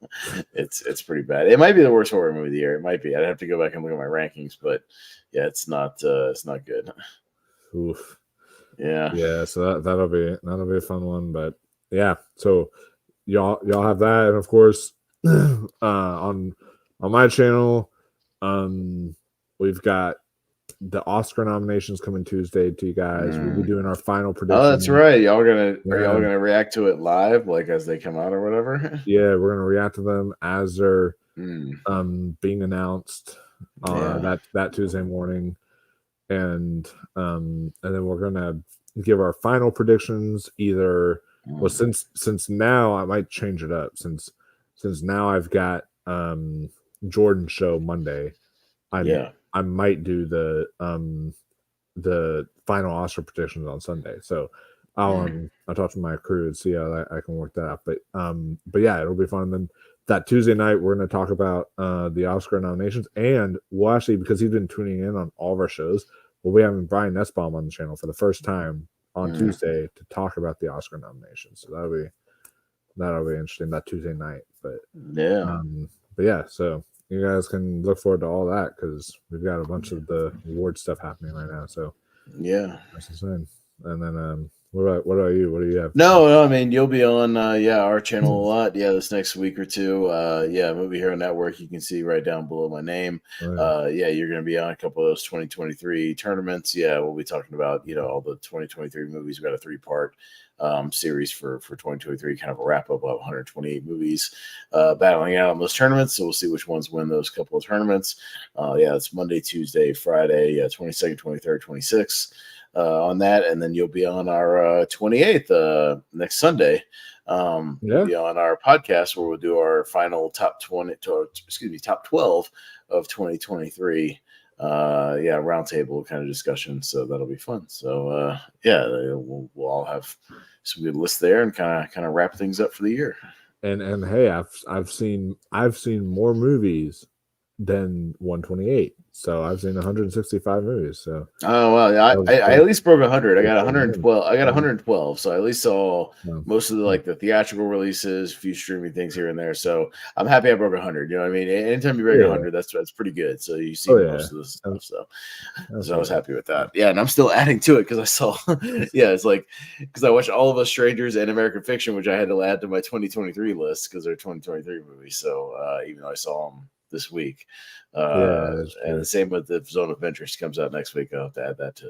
It's pretty bad. It might be the worst horror movie of the year. It might be. I'd have to go back and look at my rankings, but yeah, it's not good. Oof. Yeah. So that'll be a fun one, but yeah. So y'all have that, and of course, on my channel, we've got the Oscar nominations coming Tuesday to you guys. We'll be doing our final predictions. Oh, that's right. Are y'all gonna react to it live, like as they come out or whatever? Yeah, we're gonna react to them as they're being announced that Tuesday morning, and then we're gonna give our final predictions either. Well, since now I might change it up since now I've got Jordan's show Monday. I might do the final Oscar predictions on Sunday. So I'll talk to my crew and see how I can work that out. But yeah, it'll be fun. And then that Tuesday night we're going to talk about the Oscar nominations, and we'll actually, because he's been tuning in on all of our shows, we'll be having Brian Nussbaum on the channel for the first time on Tuesday to talk about the Oscar nominations. So that'll be interesting that Tuesday night. But yeah, so you guys can look forward to all that because we've got a bunch of the award stuff happening right now. So yeah, that's insane. And then what about you? What do you have? No, I mean, you'll be on our channel a lot. Yeah, this next week or two. Movie Hero Network. You can see right down below my name. You're going to be on a couple of those 2023 tournaments. Yeah, we'll be talking about all the 2023 movies. We've got a 3-part series for 2023, kind of a wrap up of 128 movies battling out on those tournaments. So we'll see which ones win those couple of tournaments. It's Monday, Tuesday, Friday, 22nd, 23rd, 26th. On that, and then you'll be on our 28th next Sunday. You'll be on our podcast where we'll do our final top 12 of 2023. Roundtable kind of discussion. So that'll be fun. So we'll all have some good lists there and kind of wrap things up for the year. And hey, I've seen more movies than 128. So I've seen 165 movies. So I at least broke 100. I got 112. I got 112. So I at least saw most of the theatrical releases, a few streaming things here and there. So I'm happy I broke 100. You know what I mean? Anytime you break 100, that's pretty good. So you see most of this stuff. So I was happy with that. Yeah, and I'm still adding to it because I saw. It's like because I watched All of Us Strangers and American Fiction, which I had to add to my 2023 list because they're 2023 movies. So even though I saw them this week. And the same with the Zone of Interest comes out next week. I'll have to add that to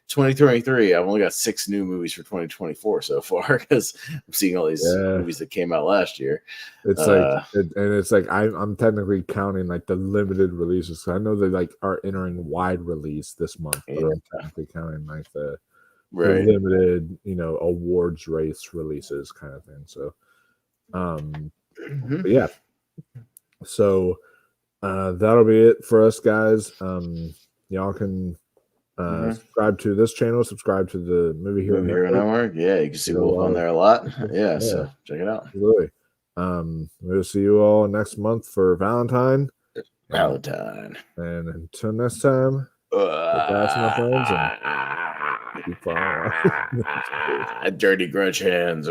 2023. I've only got 6 new movies for 2024 so far because I'm seeing all these movies that came out last year. It's I'm technically counting like the limited releases. So I know they are entering wide release this month, but I'm technically counting like the limited, awards race releases kind of thing. So, but yeah. So that'll be it for us, guys. y'all can subscribe to this channel, subscribe to the Movie Hero Network. Yeah, you can see Wolf on there a lot. Yeah, so check it out. Absolutely. We'll see you all next month for Valentine. And until next time, that's my friends. And keep following. Dirty grudge hands.